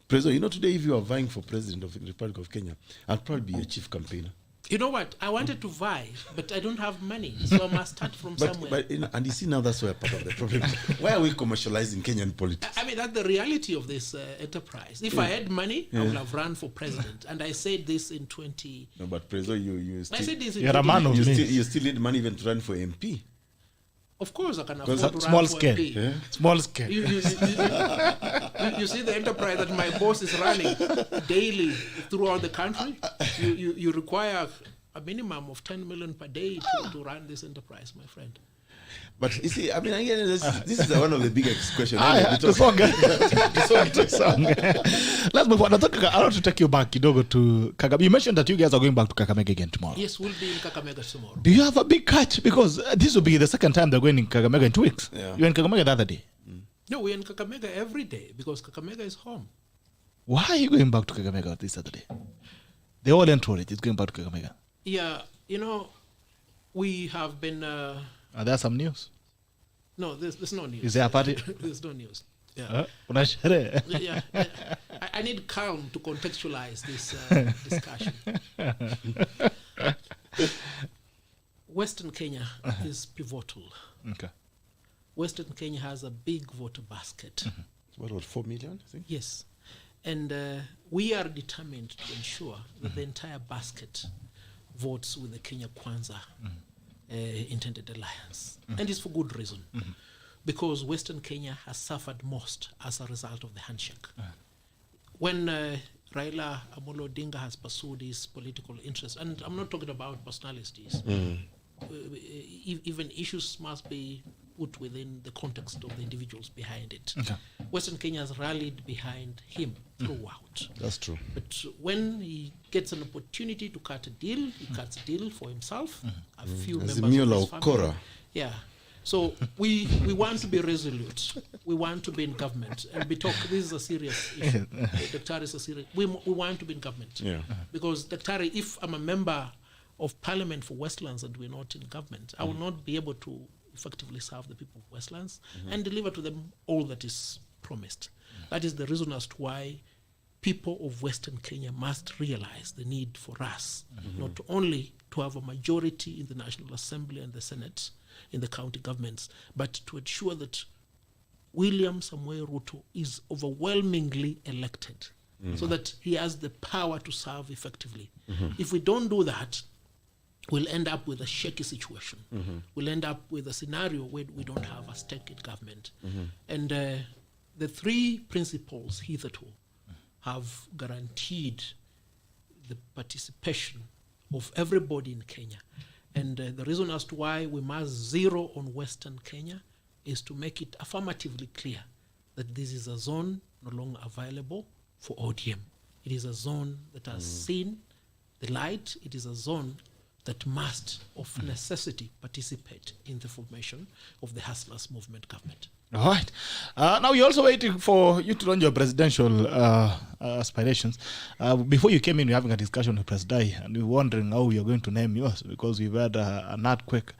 President, today if you are vying for President of the Republic of Kenya, I'll probably be a chief campaigner. You know what? I wanted to vie, but I don't have money, so I must start from somewhere. And you see, now that's where part of the problem. Why are we commercializing Kenyan politics? I mean, that's the reality of this enterprise. If I had money, I would have run for president. And I said this in 20... No, but President, you still... I said this in You're a man of means. You still need money even to run for MP. Of course, I can afford to run small for scale. MP. Yeah. Small scale. You see the enterprise that my boss is running daily throughout the country? You require a minimum of 10 million per day to run this enterprise, my friend. But you see, I mean, again, this is one of the biggest questions. The song. Let's move on. I want to take you back Kidogo to Kakamega. You mentioned that you guys are going back to Kakamega again tomorrow. Yes, we'll be in Kakamega tomorrow. Do you have a big catch? Because this will be the second time they're going in Kakamega in 2 weeks. Yeah. You were in Kakamega the other day. No, we're in Kakamega every day because Kakamega is home. Why are you going back to Kakamega this Saturday? The whole entourage is going back to Kakamega. Yeah, we have been... Are there some news? No, there's no news. Is there a party? There's no news. Yeah. Kuna sherehe? Yeah. I need calm to contextualize this discussion. Western Kenya is pivotal. Okay. Western Kenya has a big voter basket. What about 4 million, I think? Yes. And we are determined to ensure that the entire basket votes with the Kenya Kwanza intended alliance. And it's for good reason. Because Western Kenya has suffered most as a result of the handshake. When Raila Amolo Odinga has pursued his political interests, and I'm not talking about personalities, even issues must be put within the context of the individuals behind it. Okay. Western Kenya has rallied behind him throughout. That's true. But when he gets an opportunity to cut a deal, he cuts a deal for himself, a few members of his family. Yeah. So we want to be resolute. We want to be in government. And this is a serious issue. Daktari is a serious. We want to be in government. Yeah. Because Daktari, if I'm a member of parliament for Westlands and we're not in government, I will not be able to effectively serve the people of Westlands and deliver to them all that is promised. That is the reason as to why people of Western Kenya must realize the need for us not only to have a majority in the National Assembly and the Senate, in the county governments, but to ensure that William Samoei Ruto is overwhelmingly elected so that he has the power to serve effectively. If we don't do that, we'll end up with a shaky situation. We'll end up with a scenario where we don't have a stake in government. And the three principles hitherto have guaranteed the participation of everybody in Kenya. And the reason as to why we must zero on Western Kenya is to make it affirmatively clear that this is a zone no longer available for ODM. It is a zone that has seen the light. It is a zone that must, of necessity, participate in the formation of the Hustlers Movement government. All right. Now you're also waiting for you to run your presidential aspirations. Before you came in, we were having a discussion with President, and we were wondering how you're going to name yours, because we've had an earthquake.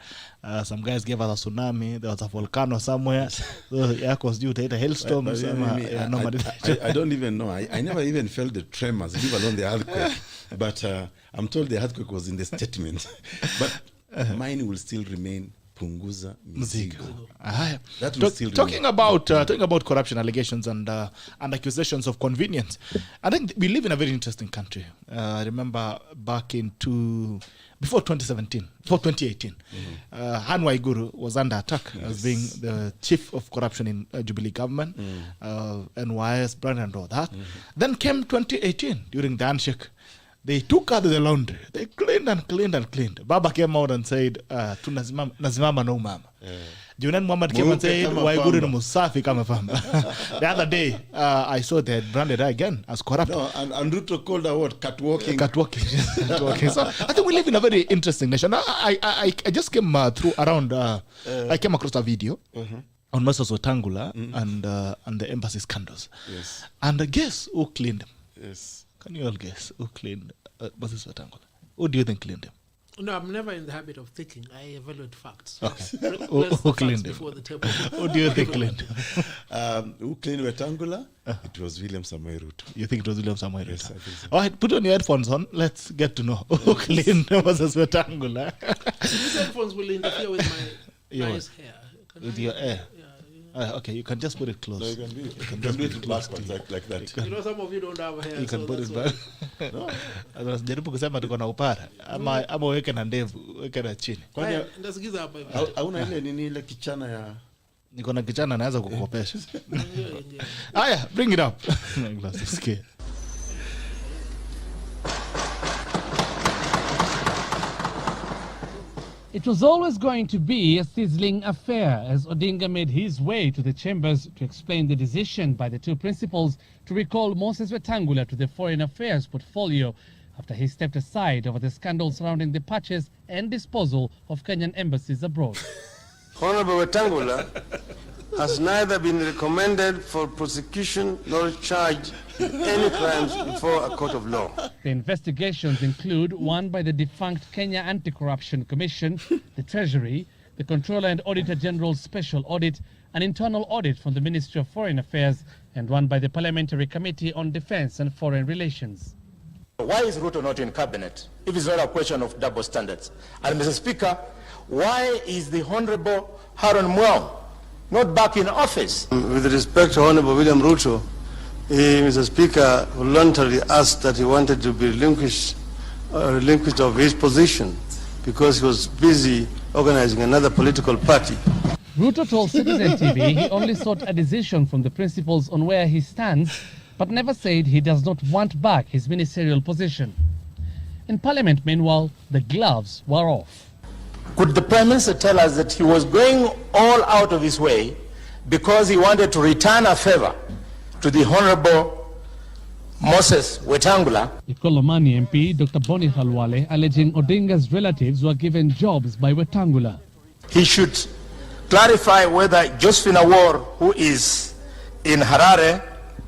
Some guys gave us a tsunami. There was a volcano somewhere. So Yako was due to hit a hailstorm. I don't even know. I never even felt the tremors, leave alone the earthquake. But I'm told the earthquake was in the statement. But mine will still remain Punguza Mizigo. That will still talking about corruption allegations and accusations of convenience. I think we live in a very interesting country. I remember back before 2018, Han EKURU was under attack as being the chief of corruption in Jubilee government, NYS brand and all that. Then came 2018 during the handshake. They took out the laundry. They cleaned and cleaned and cleaned. Baba came out and said, nazimama no mama. Junan Muhammad came and said, Waiguru ni musafi kama famba. The other day, I saw they had branded her again as corrupt. No, and Ruto called her what? Catwalking. Catwalking. So I think we live in a very interesting nation. I just came through around, I came across a video on Moses Wetangula and the embassy scandals. Yes. And guess who cleaned them? Yes. Can you all guess who cleaned Moses Wetangula? Who do you think cleaned him? No, I'm never in the habit of thinking. I evaluate facts. Okay. Who cleaned him? Before the table. Who do you think cleaned him? Who cleaned Wetangula? It was William Samoei Ruto. You think it was William Samoei Ruto? Yes, I think so. All right, put on your headphones on. Let's get to know who cleaned Moses Wetangula. These headphones will interfere with my nice hair. With your hair? Okay, you can just put it close. No, you can do it backwards like that. You know, some of you don't have hair. You can put it back. No. Jaribu kusema tuko na upara ama weke na ndevu, weke na chini. Kwani ndasikiza hapa hivi. Hauna ile nini ile kichana ya niko na kichana naweza kukopesha. Aya, bring it up. It was always going to be a sizzling affair as Odinga made his way to the chambers to explain the decision by the two principals to recall Moses Wetangula to the Foreign Affairs portfolio after he stepped aside over the scandal surrounding the purchase and disposal of Kenyan embassies abroad. Honorable Wetangula has neither been recommended for prosecution nor charged any crimes before a court of law. The investigations include one by the defunct Kenya Anti-Corruption Commission, the Treasury, the the Controller and Auditor General's special audit, an internal audit from the Ministry of Foreign Affairs, and one by the Parliamentary Committee on Defense and Foreign Relations. Why is Ruto not in cabinet if it's not a question of double standards? And Mr. Speaker, why is the Honorable Haron Mwao not back in office? With respect to Honorable William Ruto, he, Mr. Speaker, voluntarily asked that he wanted to be relinquished of his position because he was busy organizing another political party. Ruto told Citizen TV he only sought a decision from the principals on where he stands, but never said he does not want back his ministerial position. In Parliament, meanwhile, the gloves were off. Could the Prime Minister tell us that he was going all out of his way because he wanted to return a favor to the Honorable Moses Wetangula? Ikolomani MP Dr. Boni Khalwale alleging Odinga's relatives were given jobs by Wetangula. He should clarify whether Josephine Awor, who is in Harare,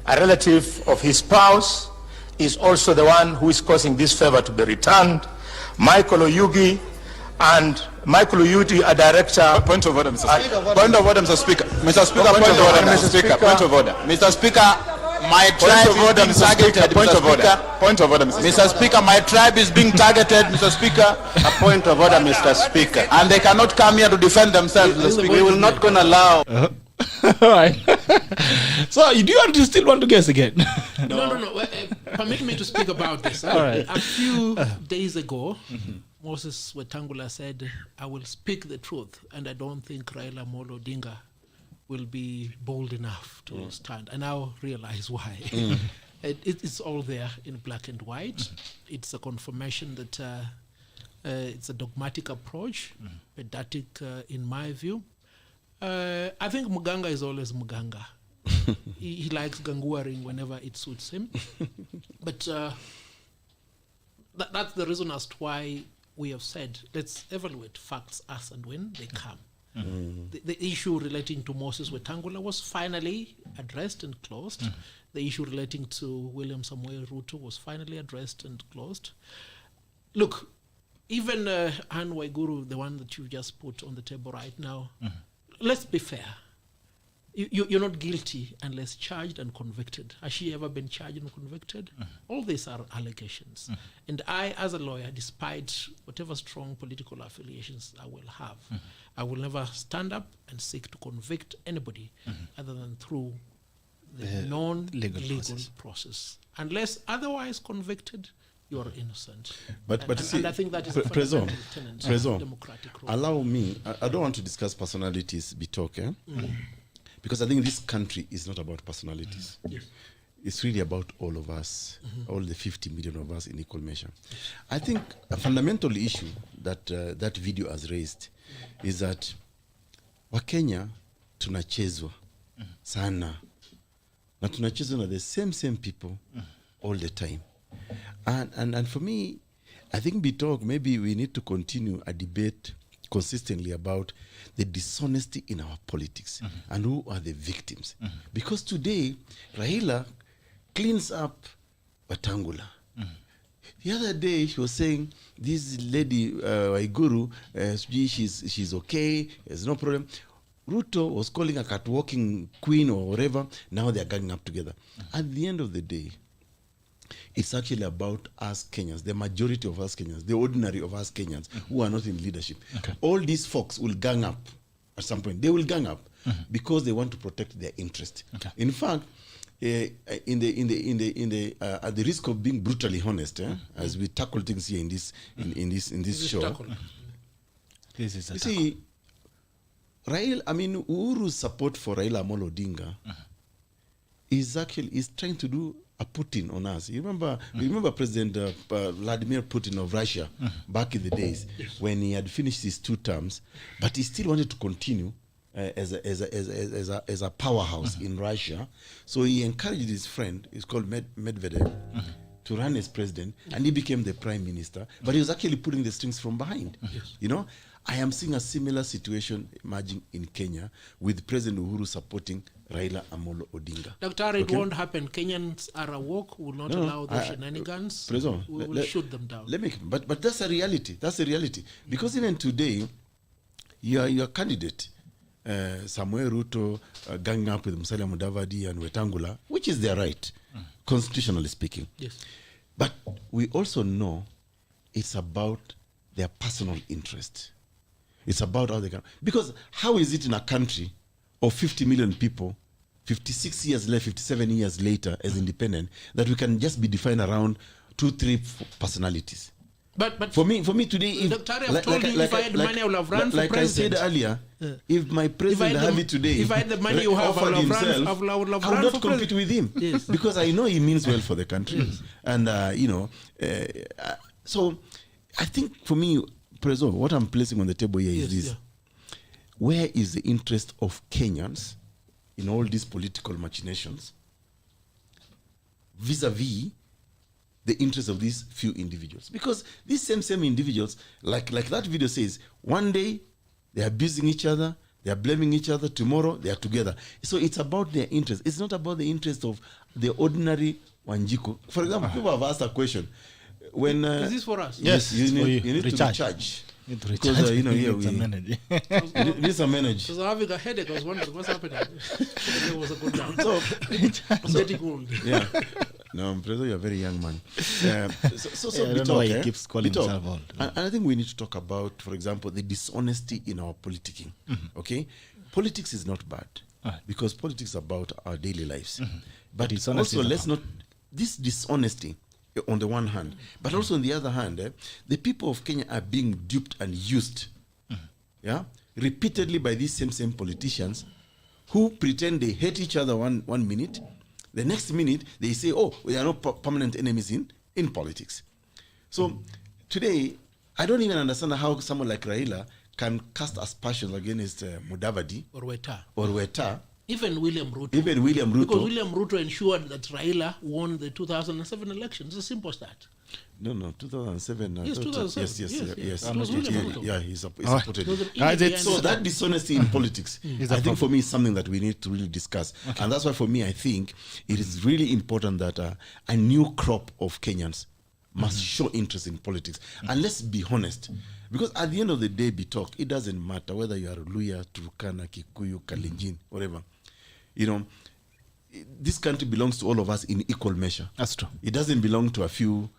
a relative of his spouse, is also the one who is causing this favor to be returned. Michael Oyugi, a director. Point of order, Mr. Speaker. Point of order, Mr. Speaker. Mr. Speaker, point of order, Mr. Speaker. Point of order. Mr. Speaker, my tribe is being targeted. Point of order. Point of order, Mr. Speaker. My tribe is being targeted, Mr. Speaker. A point of order, Mr. Speaker. And they cannot come here to defend themselves, Mr. Speaker. We will not going to allow. All right. So, do you still want to guess again? No. Permit me to speak about this. right. A few days ago, Moses Wetangula said, I will speak the truth, and I don't think Raila Amolo Odinga will be bold enough to stand. I now realize why. It's all there in black and white. It's a confirmation that it's a dogmatic approach, pedantic in my view. I think Muganga is always Muganga. he likes ganguaring whenever it suits him. But that's the reason as to why we have said, let's evaluate facts as and when they come. The issue relating to Moses Wetangula was finally addressed and closed. The issue relating to William Samuel Ruto was finally addressed and closed. Look, even Anne Waiguru, the one that you just put on the table right now, let's be fair. You're not guilty unless charged and convicted. Has she ever been charged and convicted? All these are allegations. And I, as a lawyer, despite whatever strong political affiliations I will have, I will never stand up and seek to convict anybody other than through the non-legal process. Unless otherwise convicted, you are innocent. But and I think that is a fundamental tenet of democratic rule. Allow me, I don't want to discuss personalities, because I think this country is not about personalities. Yes. It's really about all of us, all the 50 million of us in equal measure. I think a fundamental issue that that video has raised is that Wakenya tunachezwa sana. Na tunachezwa na the same people all the time. And for me, I think maybe we need to continue a debate consistently about the dishonesty in our politics and who are the victims. Because today, Raila cleans up Wetangula. The other day, she was saying, this lady, Waiguru, she's okay, there's no problem. Ruto was calling a catwalking queen or whatever. Now they're ganging up together. At the end of the day, it's actually about us Kenyans, the majority of us Kenyans, the ordinary of us Kenyans who are not in leadership. All these folks will gang up at some point. They will gang up because they want to protect their interest. In fact, at the risk of being brutally honest, as we tackle things here in this show, you see, Uhuru's support for Raila Amolo Odinga is trying to do a Putin on us. You remember President Vladimir Putin of Russia back in the days when he had finished his 2 terms, but he still wanted to continue as a powerhouse in Russia. So he encouraged his friend, he's called Medvedev, to run as president, and he became the prime minister. But he was actually putting the strings from behind. You know, I am seeing a similar situation emerging in Kenya with President Uhuru supporting Raila Amolo Odinga. Dr. It won't happen. Kenyans are awoke, will not allow the shenanigans. We will shoot them down. But that's a reality. That's a reality. Because even today, your candidate, Samuel Ruto, ganging up with Musalia Mudavadi and Wetangula, which is their right, constitutionally speaking. Yes. But we also know it's about their personal interest. It's about how they can. Because how is it in a country of 50 million people, 56 years later, 57 years later, as independent, that we can just be defined around 2-3 personalities? But for me today, if, Dr. I've told you, if I had money, I would have run for president. Like I said earlier, if my president have it today, if I had the money you have, I would have run. I would not compete with him, yes. because I know he means well for the country, yes. And so I think for me, Prezo, what I'm placing on the table here is this: where is the interest of Kenyans in all these political machinations vis-a-vis the interest of these few individuals? Because these same individuals, like that video says, one day they're abusing each other, they're blaming each other, tomorrow they are together. So it's about their interest. It's not about the interest of the ordinary Wanjiku. For example, people have asked a question. When is this for us? Yes, you need to recharge. Here Need we some energy. need some energy. Because I'm having a headache. I was wondering what's happening. There was a good down. I'm getting old. Yeah. No, Prezo, you're a very young man. So I don't know why he keeps calling himself old. And I think we need to talk about, for example, the dishonesty in our politicking. Okay? Politics is not bad, because politics is about our daily lives. But also, let's not, this dishonesty on the one hand, but also on the other hand, the people of Kenya are being duped and used repeatedly by these same politicians who pretend they hate each other one minute. The next minute, they say, oh, we are not permanent enemies in politics. So today, I don't even understand how someone like Raila can cast aspersions against Mudavadi Or Weta. Even William Ruto. Because William Ruto ensured that Raila won the 2007 elections. It's a simple stat. No, 2007. Yes, 2007. Yes. It was William Ruto. Yeah, he supported it. So that dishonesty in politics, I think for me, is something that we need to really discuss. And that's why for me, I think it is really important that a new crop of Kenyans must show interest in politics. And let's be honest, because at the end of the day, it doesn't matter whether you are Luya, Turkana, Kikuyu, Kalenjin, whatever. This country belongs to all of us in equal measure. That's true. It doesn't belong to a few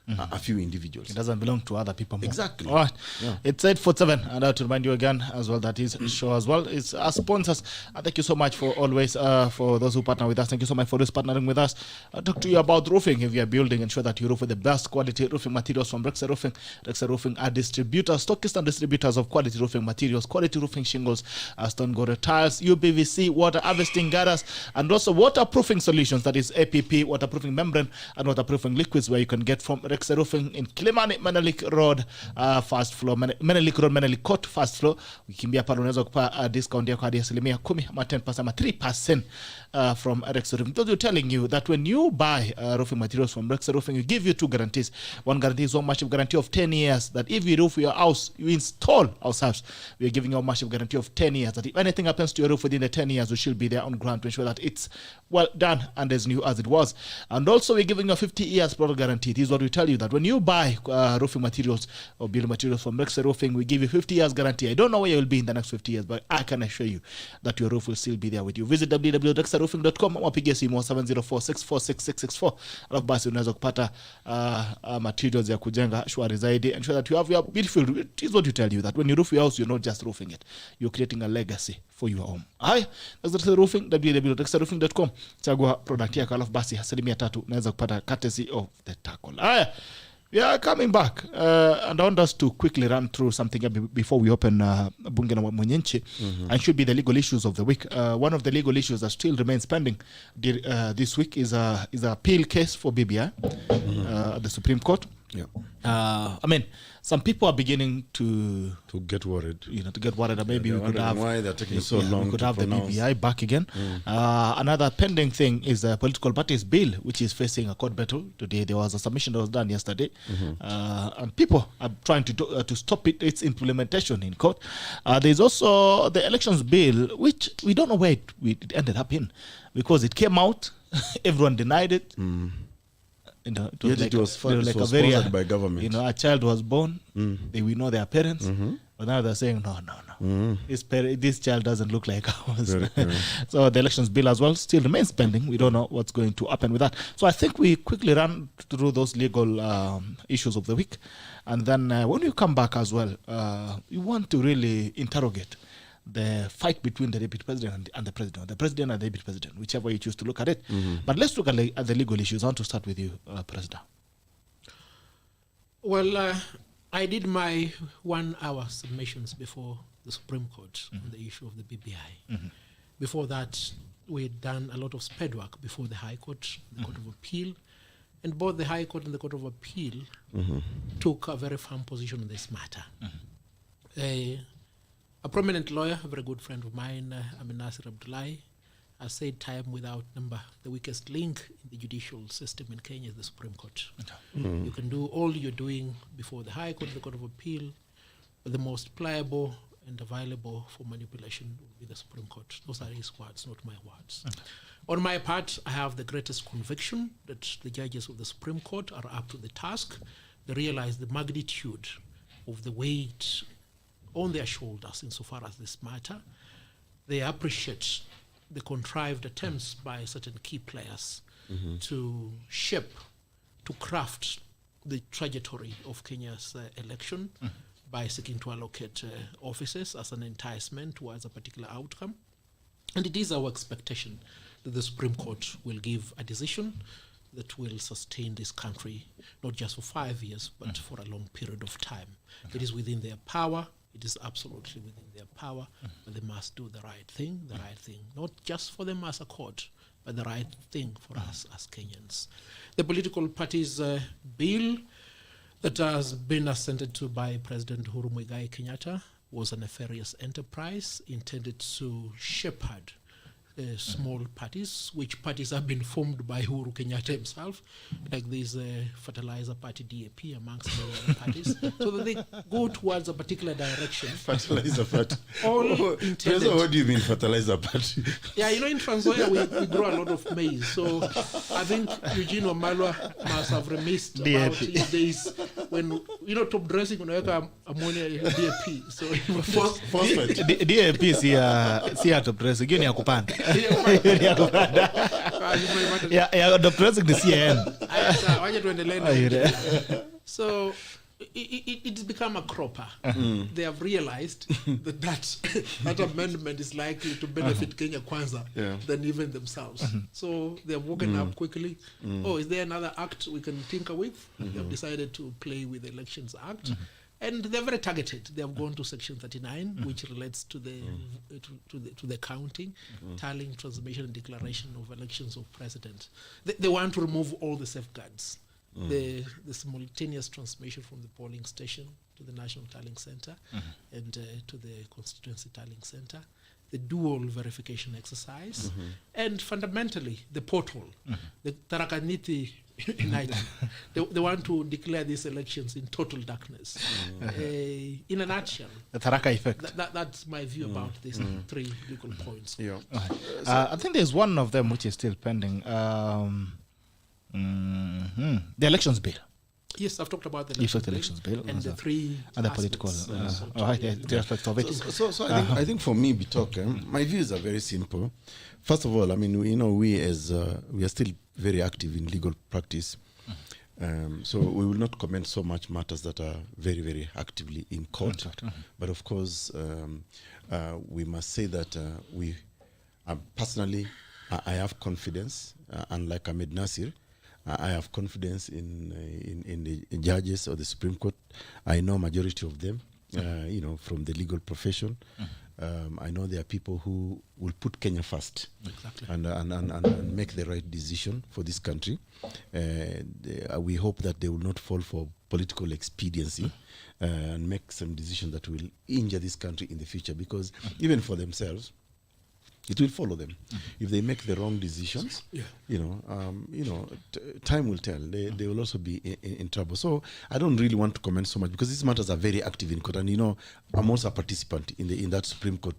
individuals. It doesn't belong to other people more. Exactly. All right. Yeah. It's 8:47, and I have to remind you again as well that is show as well. It's our sponsors. Thank you so much for always for those who partner with us. Thank you so much for this partnering with us. I'll talk to you about roofing. If you are building, ensure that you roof with the best quality roofing materials from Rexer Roofing. Rexer Roofing are distributors, stockists and distributors of quality roofing materials, quality roofing shingles, stone gore tiles, UPVC, water harvesting girders, and also waterproofing solutions. That is APP, waterproofing membrane, and waterproofing liquids, where you can get from Rexer Roofing in Kilimani, Menelik Road, first floor, Menelik Road, Menelik Court, first floor. Ukimbia pale unaweza kupa discount yako hadi 10% ama 10% ama 3% from Rexer Roofing. Because we're telling you that when you buy roofing materials from Rexer Roofing, we give you 2 guarantees. One guarantee is one massive guarantee of 10 years, that if you roof your house, you install ourselves, we are giving you a massive guarantee of 10 years, that if anything happens to your roof within the 10 years, we should be there on ground to ensure that it's well done and as new as it was. And also, we're giving you a 50 years product guarantee. This is what we tell you, that when you buy roofing materials or building materials from Rexer Roofing, we give you 50 years guarantee. I don't know where you will be in the next 50 years, but I can assure you that your roof will still be there with you. Visit www.rexerroofing.com or pigia simu 704-646-664. Alafu basi unaweza kupata materials ya kujenga shwari zaidi. Ensure that you have your beautiful roof. It is what we tell you, that when you roof your house, you're not just roofing it, you're creating a legacy for your home. Haya, that's Rexer Roofing, www.rexerroofing.com. Chagua product yako, alafu basi 3% unaweza kupata courtesy of the tackle. Haya, we are coming back, and I want us to quickly run through something before we open Bunge na Mwenyenchi, and should be the legal issues of the week. One of the legal issues that still remains pending this week is a appeal case for BBI at the Supreme Court. Yeah. I mean, some people are beginning to get worried. To get worried that maybe we could have why they're taking so long. We could to have pronounce. the BBI back again. Another pending thing is the political parties bill, which is facing a court battle today. There was a submission that was done yesterday, and people are trying to stop its implementation in court. There's also the elections bill, which we don't know where it ended up in, because it came out, everyone denied it. It was sponsored by government. A child was born, they will know their parents, But now they're saying, no. This child doesn't look like ours. So the elections bill as well still remains pending. We don't know what's going to happen with that. So I think we quickly run through those legal issues of the week. And then when you come back as well, you want to really interrogate the fight between the deputy president and the president and the deputy president, whichever you choose to look at it. But let's look at the legal issues. I want to start with you, President. Well, I did my 1 hour submissions before the Supreme Court on the issue of the BBI. Before that, we had done a lot of sped work before the High Court, the Court of Appeal, and both the High Court and the Court of Appeal took a very firm position on this matter. A prominent lawyer, a very good friend of mine, Amin Nasir Abdullahi, has said time without number, the weakest link in the judicial system in Kenya is the Supreme Court. You can do all you're doing before the High Court, the Court of Appeal, but the most pliable and available for manipulation will be the Supreme Court. Those are his words, not my words. On my part, I have the greatest conviction that the judges of the Supreme Court are up to the task. They realize the magnitude of the weight on their shoulders insofar as this matter. They appreciate the contrived attempts by certain key players to shape, to craft the trajectory of Kenya's election by seeking to allocate offices as an enticement towards a particular outcome. And it is our expectation that the Supreme Court will give a decision that will sustain this country, not just for 5 years, but for a long period of time. It is within their power. It is absolutely within their power, but they must do the right thing, not just for them as a court, but the right thing for us as Kenyans. The political parties bill that has been assented to by President Uhuru Muigai Kenyatta was a nefarious enterprise intended to shepherd small parties, which parties have been formed by Uhuru Kenyatta himself, like this fertilizer party DAP amongst other parties, so that they go towards a particular direction. Fertilizer party. All intended. What do you mean fertilizer party? Yeah, in Transformative we grow a lot of maize, so I think Eugene Wamalwa must have reminisced about his days when, top dressing unaweka ammonia DAP. So phosphate. DAP si top dressing, hiyo ni ya kupanda. Dr. Isaac the CN. So it's become a cropper. They have realized that amendment is likely to benefit Kenya Kwanza than even themselves. So they have woken up quickly. Is there another act we can tinker with? They have decided to play with the Elections Act. And they're very targeted. They have gone to Section 39, which relates to the counting, tallying, transmission, and declaration of elections of president. They want to remove all the safeguards, the simultaneous transmission from the polling station to the National Tallying Center and to the Constituency Tallying Center, the dual verification exercise, and fundamentally the portal, the Tarakaniti United. They want to declare these elections in total darkness. In a nutshell, the Taraka effect. That's my view about these three legal points. I think there's one of them which is still pending. The elections bill. Yes, I've talked about the elections bill and the three and the political the aspects of it. So I think for me, Bitoke, my views are very simple. First of all, I mean, we are still very active in legal practice, so we will not comment so much matters that are very, very actively in court. But of course, we must say that we personally, I have confidence, unlike Ahmed Nasir. I have confidence in the judges of the Supreme Court. I know majority of them, from the legal profession. I know there are people who will put Kenya first and make the right decision for this country. We hope that they will not fall for political expediency and make some decision that will injure this country in the future, because even for themselves, it will follow them. If they make the wrong decisions, time will tell. They will also be in trouble. So I don't really want to comment so much, because these matters are very active in court, and I'm also a participant in that Supreme Court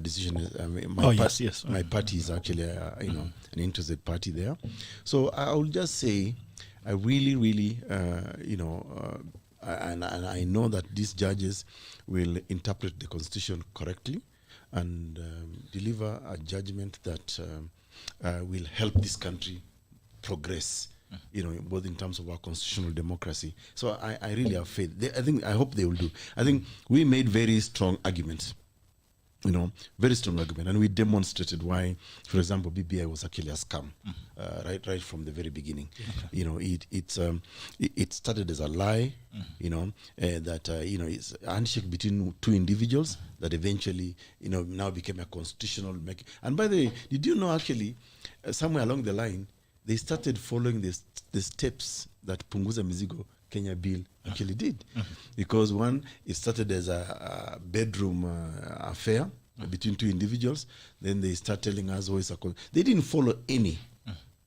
decision. My party is actually an interested party there. So I will just say, I really, and I know that these judges will interpret the Constitution correctly and deliver a judgment that will help this country progress, both in terms of our constitutional democracy. So I really have faith. I hope they will do. I think we made very strong arguments, very strong argument, and we demonstrated why, for example, BBI was actually a scam, right from the very beginning. It started as a lie, that it's a handshake between two individuals that eventually, now became a constitutional making. And by the way, did you know actually, somewhere along the line, they started following the steps that Punguza Mizigo Kenya bill actually did, because one, it started as a bedroom affair between two individuals. Then they start telling us, they didn't follow any.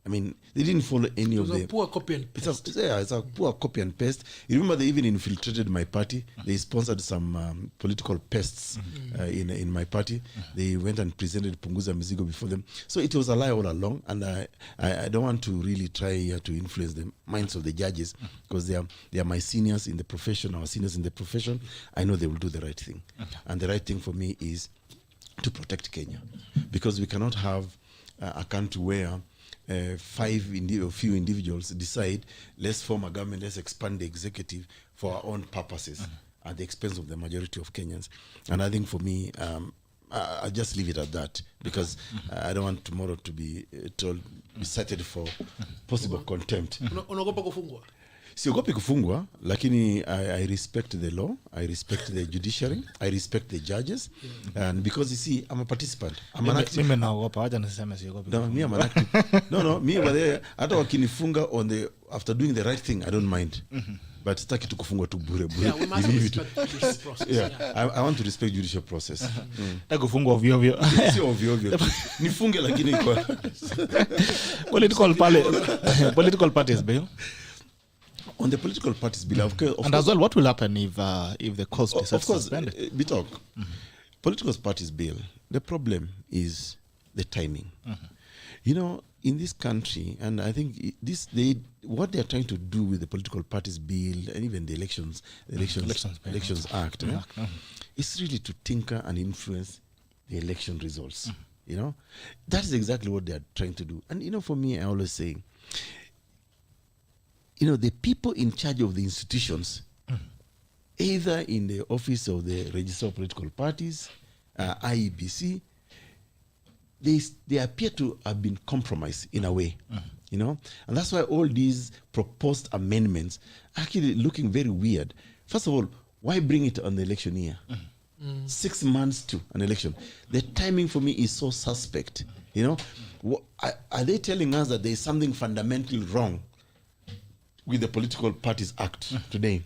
They didn't follow any of them. It was a poor copy and paste. It's a poor copy and paste. You remember they even infiltrated my party. They sponsored some political pests in my party. They went and presented Punguza Mizigo before them. So it was a lie all along, and I don't want to really try here to influence the minds of the judges, because they are my seniors in the profession, our seniors in the profession. I know they will do the right thing. And the right thing for me is to protect Kenya, because we cannot have a country where few individuals decide, let's form a government, let's expand the executive for our own purposes at the expense of the majority of Kenyans. And I think for me, I'll just leave it at that, because I don't want tomorrow to be cited for possible contempt. Unaogopa kufungwa? Siogopi kufungwa, lakini I respect the law, I respect the judiciary, I respect the judges, and because you see, I'm a participant. I'm an active. Mimi naogopa, wacha niseme siogopi. No, me I'm an active. No, me hata wakinifunga after doing the right thing, I don't mind. But sitaki tu kufungwa tu bure. Yeah, we must respect the judicial process. Yeah. I want to respect judicial process. Kufungwa ovyo ovyo. Sio ovyo ovyo. Nifunge lakini kwa political parties bill. On the political parties bill, of course. And as well, what will happen if the cost is suspended? Political parties bill, the problem is the timing. In this country, and I think what they are trying to do with the political parties bill and even the Elections Act, is really to tinker and influence the election results. That is exactly what they are trying to do. And for me, I always say, the people in charge of the institutions, either in the office of the Register of Political Parties, IEBC, they appear to have been compromised in a way, and that's why all these proposed amendments are actually looking very weird. First of all, why bring it on the election year? 6 months to an election. The timing for me is so suspect. Are they telling us that there is something fundamentally wrong with the Political Parties Act today?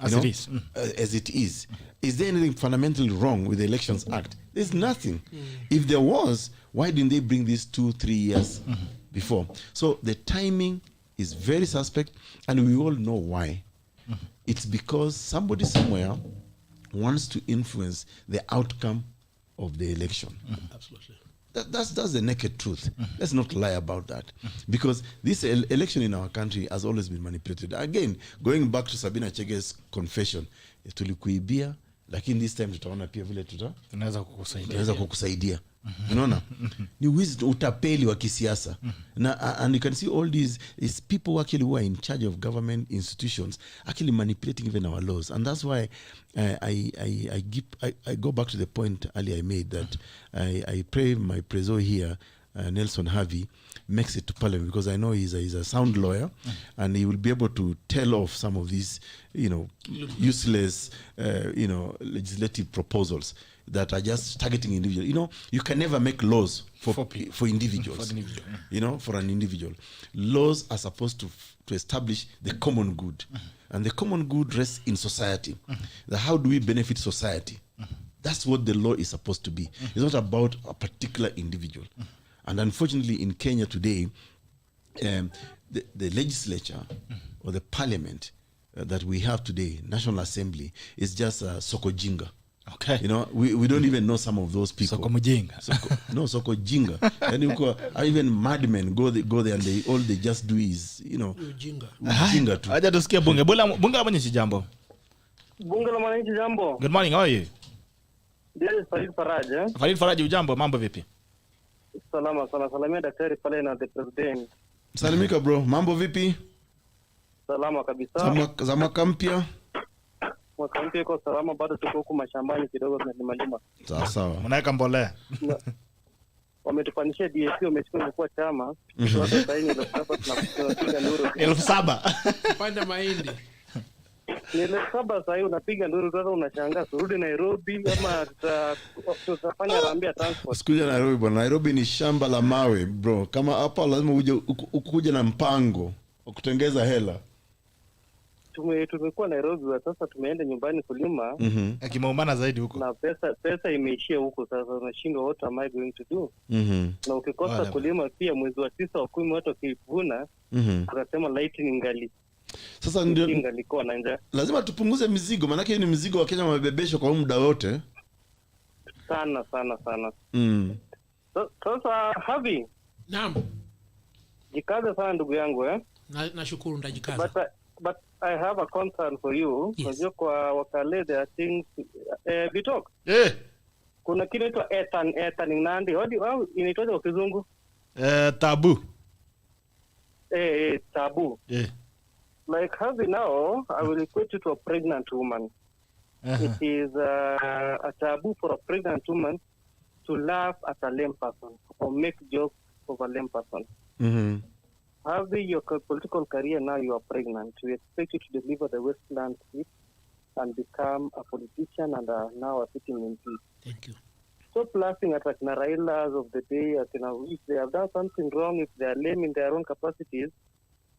As it is. As it is. Is there anything fundamentally wrong with the Elections Act? There's nothing. If there was, why didn't they bring this 2-3 years before? So the timing is very suspect, and we all know why. It's because somebody somewhere wants to influence the outcome of the election. Absolutely. That's the naked truth. Let's not lie about that. Because this election in our country has always been manipulated. Again, going back to Sabina Chege's confession, tulikuibia, lakini this time tutaona pia vile tunaweza kukusaidia. Unaona? Ni wizi utapeli wa kisiasa. And you can see all these is people actually who are in charge of government institutions actually manipulating even our laws. And that's why I go back to the point earlier I made, that I pray my preso here, Nelson HAVI, makes it to Parliament, because I know he's a sound lawyer, and he will be able to tell off some of these, useless, legislative proposals that are just targeting individuals. You can never make laws for individuals. For an individual. Laws are supposed to establish the common good. And the common good rests in society. How do we benefit society? That's what the law is supposed to be. It's not about a particular individual. And unfortunately, in Kenya today, the legislature or the parliament that we have today, National Assembly, is just Soko Jinga. Okay. We don't even know some of those people. Soko Mujinga. Soko Jinga. And even madmen go there, and all they just do is, Jinga. Jinga too. Aja tusikie bunge. Bunge hapa ni jambo. Bunge la Mwananchi, jambo. Good morning, how are you? This is Farid Faraj. Farid Faraj, ujambo, mambo vipi? Salama sana, salamia daktari pale na the president. Salimika bro, mambo vipi? Salama kabisa. Za mwaka mpya? Mwaka mpya iko salama, bado tuko huku mashambani kidogo tunalima. Sawa. Mnaweka mbolea. Wametupanisha DSC, wamechukua kwa chama. Sasa hivi ndio tunapiga nduru. 7,000. Panda mahindi. Ni 7,000 sasa hivi unapiga nduru, sasa unashangaa turudi Nairobi ama tutafanya rambia transport. Sikuja Nairobi bwana. Nairobi ni shamba la mawe bro. Kama hapa lazima ukuje na mpango wa kutengeza hela. Tumekuwa Nairobi, sasa tumeenda nyumbani kulima. Akimaumana zaidi huko. Na pesa imeishia huko, sasa unashindwa what am I going to do? Na ukikosa kulima pia mwezi wa 9 wa 10 watu wakivuna, tunasema lightning ngali. Sasa ndio ngalikuwa na njaa. Lazima tupunguze mizigo, maana yake ni mizigo wa Kenya wamebebeshwa kwa muda wote. Sana. Sasa HAVI. Naam. Jikaze sana ndugu yangu Nashukuru ndajikaza. But I have a concern for you. Unajua kwa wakale there are things bitok. Kuna kitu inaitwa ethan nandi. How inaitwa kwa kizungu? Tabu. Tabu. Like HAVI now, I will equate it to a pregnant woman. It is a taboo for a pregnant woman to laugh at a lame person or make jokes of a lame person. HAVI, your political career now, you are pregnant. We expect you to deliver the Westlands seat and become a politician and now a sitting MP. Thank you. Stop laughing at Narailas of the day. If they have done something wrong, if they are lame in their own capacities,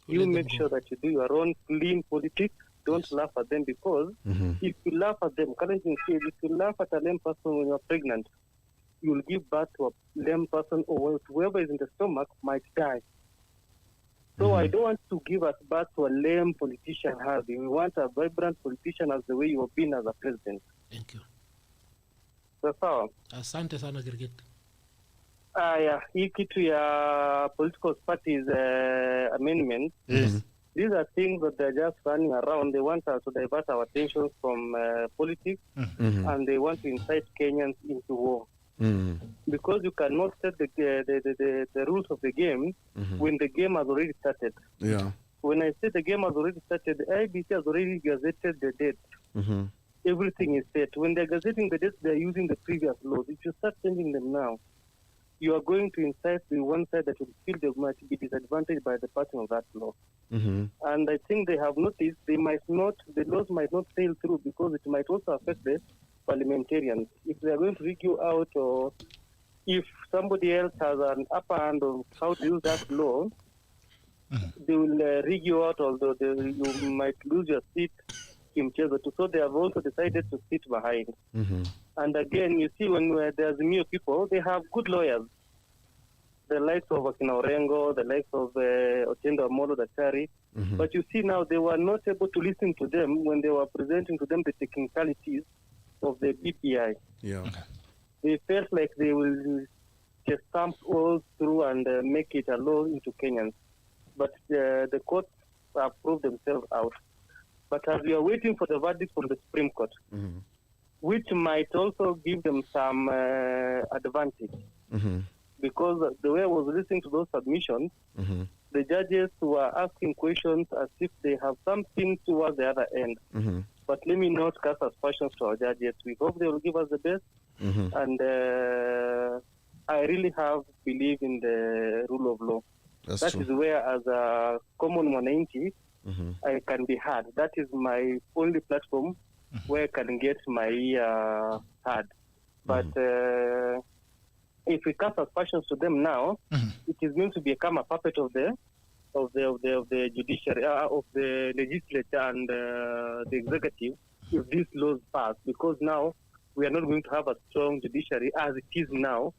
you make sure that you do your own clean politics. Don't laugh at them, because if you laugh at them, currently if you laugh at a lame person when you're pregnant, you will give birth to a lame person, or whoever is in the stomach might die. So I don't want to give us birth to a lame politician, HAVI. We want a vibrant politician as the way you have been as a president. Thank you. Sawa. Asante sana Girgit. Hii kitu ya political parties amendment. These are things that they're just running around. They want us to divert our attention from politics, and they want to incite Kenyans into war. Because you cannot set the rules of the game when the game has already started. When I say the game has already started, the IBC has already gazetted the date. Everything is set. When they're gazetting the dates, they're using the previous laws. If you start changing them now, you are going to incite the one side that will feel they might be disadvantaged by the passing of that law. And I think they have noticed the laws might not sail through, because it might also affect the parliamentarians. If they are going to rig you out, or if somebody else has an upper hand on how to use that law, they will rig you out, although you might lose your seat. So they have also decided to sit behind. And again, you see, when there's new people, they have good lawyers. The likes of Akina Orengo, the likes of Otendo Amolo Daktari. But you see now, they were not able to listen to them when they were presenting to them the technicalities of the BPI. They felt like they will just stamp all through and make it a law into Kenyans. But the courts have proved themselves out. But as we are waiting for the verdict from the Supreme Court, which might also give them some advantage. Because the way I was listening to those submissions, the judges were asking questions as if they have something towards the other end. But let me not cast aspersions to our judges. We hope they will give us the best. And I really have belief in the rule of law. That is where, as a common mwananchi, I can be heard. That is my only platform where I can get my heard. But if we cast aspersions to them now, it is going to become a puppet of the judiciary, of the legislature and the executive, if these laws pass. Because now we are not going to have a strong judiciary as it is now,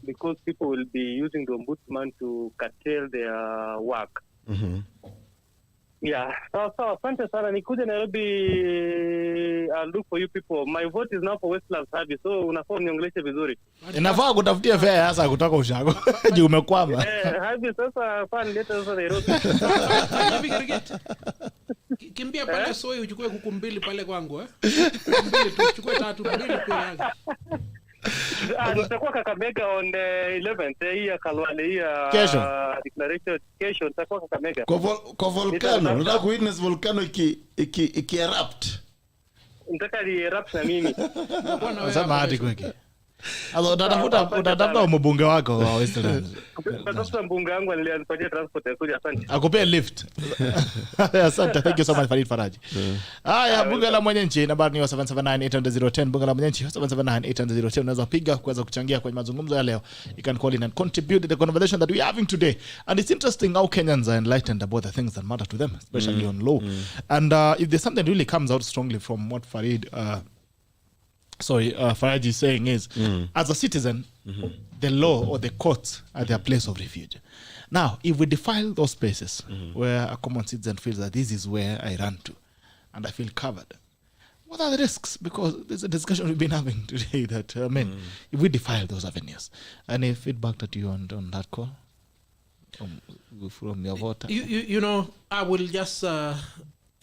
because people will be using the ombudsman to curtail their work. Yeah, so asante sana. Nikuje Nairobi, I'll look for you people. My vote is now for Westlands HAVI, so unafaa niongeleshe vizuri. Inafaa kutafutia fare hasa kutoka ushago. Juu umekwama. HAVI sasa faa nilete sasa Nairobi. Kimbia pale Soi uchukue kuku mbili pale kwangu mbili tu uchukue 3 mbili kwa yangu. Tutakuwa Kakamega on the 11th hii ya Kalwale hii ya declaration kesho tutakuwa Kakamega. Kwa volcano, unataka kuwitness volcano iki erupt. Nataka ni erupt na mimi. Sasa hadi kwake. Also utatafuta mbunge wako wa Westlands. Utatafuta mbunge wangu aliyanipatia transport ya kuja, asante. Akupea lift. Asante, thank you so much Farid Faraji. Haya, bunge la mwananchi nambari ni 779-800-010. Bunge la mwananchi 779-800-010. Unaweza piga kuweza kuchangia kwenye mazungumzo ya leo. You can call in and contribute to the conversation that we are having today. And it's interesting how Kenyans are enlightened about the things that matter to them, especially on law. And if there's something that really comes out strongly from what Farid Faraji is saying is, as a citizen, the law or the courts are their place of refuge. Now, if we defile those spaces where a common citizen feels that this is where I run to and I feel covered, what are the risks? Because there's a discussion we've been having today that, if we defile those avenues, any feedback that you want on that call from your voter? You know, I will just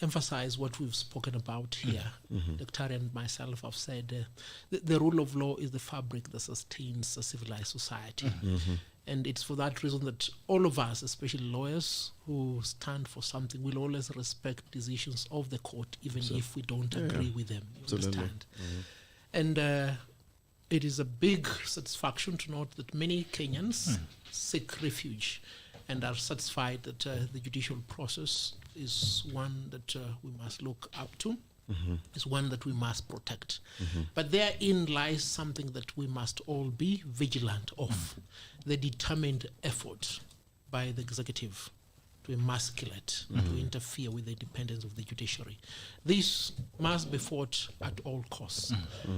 emphasize what we've spoken about here. Dr. and myself have said the rule of law is the fabric that sustains a civilized society. And it's for that reason that all of us, especially lawyers who stand for something, will always respect decisions of the court, even if we don't agree with them. You understand? And it is a big satisfaction to note that many Kenyans seek refuge and are satisfied that the judicial process is one that we must look up to, is one that we must protect. But therein lies something that we must all be vigilant of, the determined effort by the executive to emasculate, to interfere with the independence of the judiciary. This must be fought at all costs.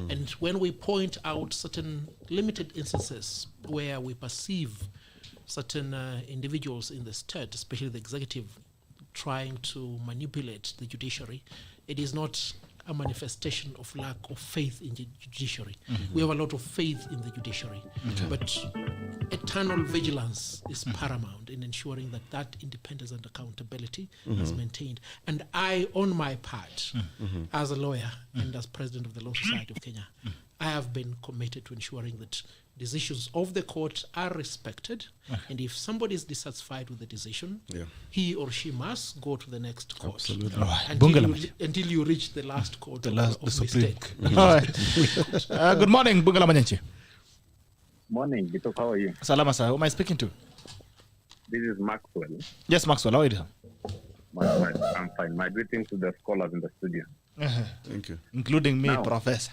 And when we point out certain limited instances where we perceive certain individuals in the state, especially the executive, trying to manipulate the judiciary, it is not a manifestation of lack of faith in the judiciary. We have a lot of faith in the judiciary, but eternal vigilance is paramount in ensuring that that independence and accountability is maintained. And I, on my part, as a lawyer and as president of the Law Society of Kenya, I have been committed to ensuring that decisions of the court are respected, and if somebody is dissatisfied with the decision, he or she must go to the next court until you reach the last court of mistake. All right. Good morning, Bunge la Mwananchi. Morning, Gito, how are you? Salama sir. Who am I speaking to? This is Maxwell. Yes, Maxwell. How are you? Maxwell, I'm fine. My greetings to the scholars in the studio. Thank you. Including me, Professor.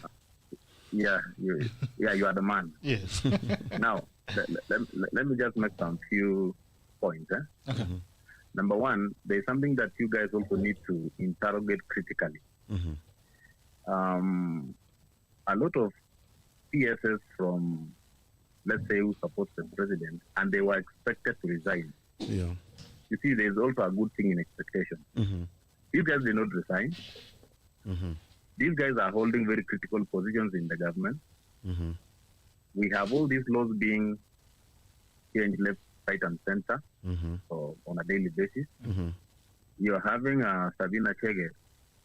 Yeah, you are the man. Yes. Now, let me just make some few points. Number one, there's something that you guys also need to interrogate critically. A lot of PSS from, let's say, who supports the president, and they were expected to resign. Yeah. You see, there's also a good thing in expectation. You guys did not resign. These guys are holding very critical positions in the government. We have all these laws being changed left, right, and center on a daily basis. You're having Sabina Chege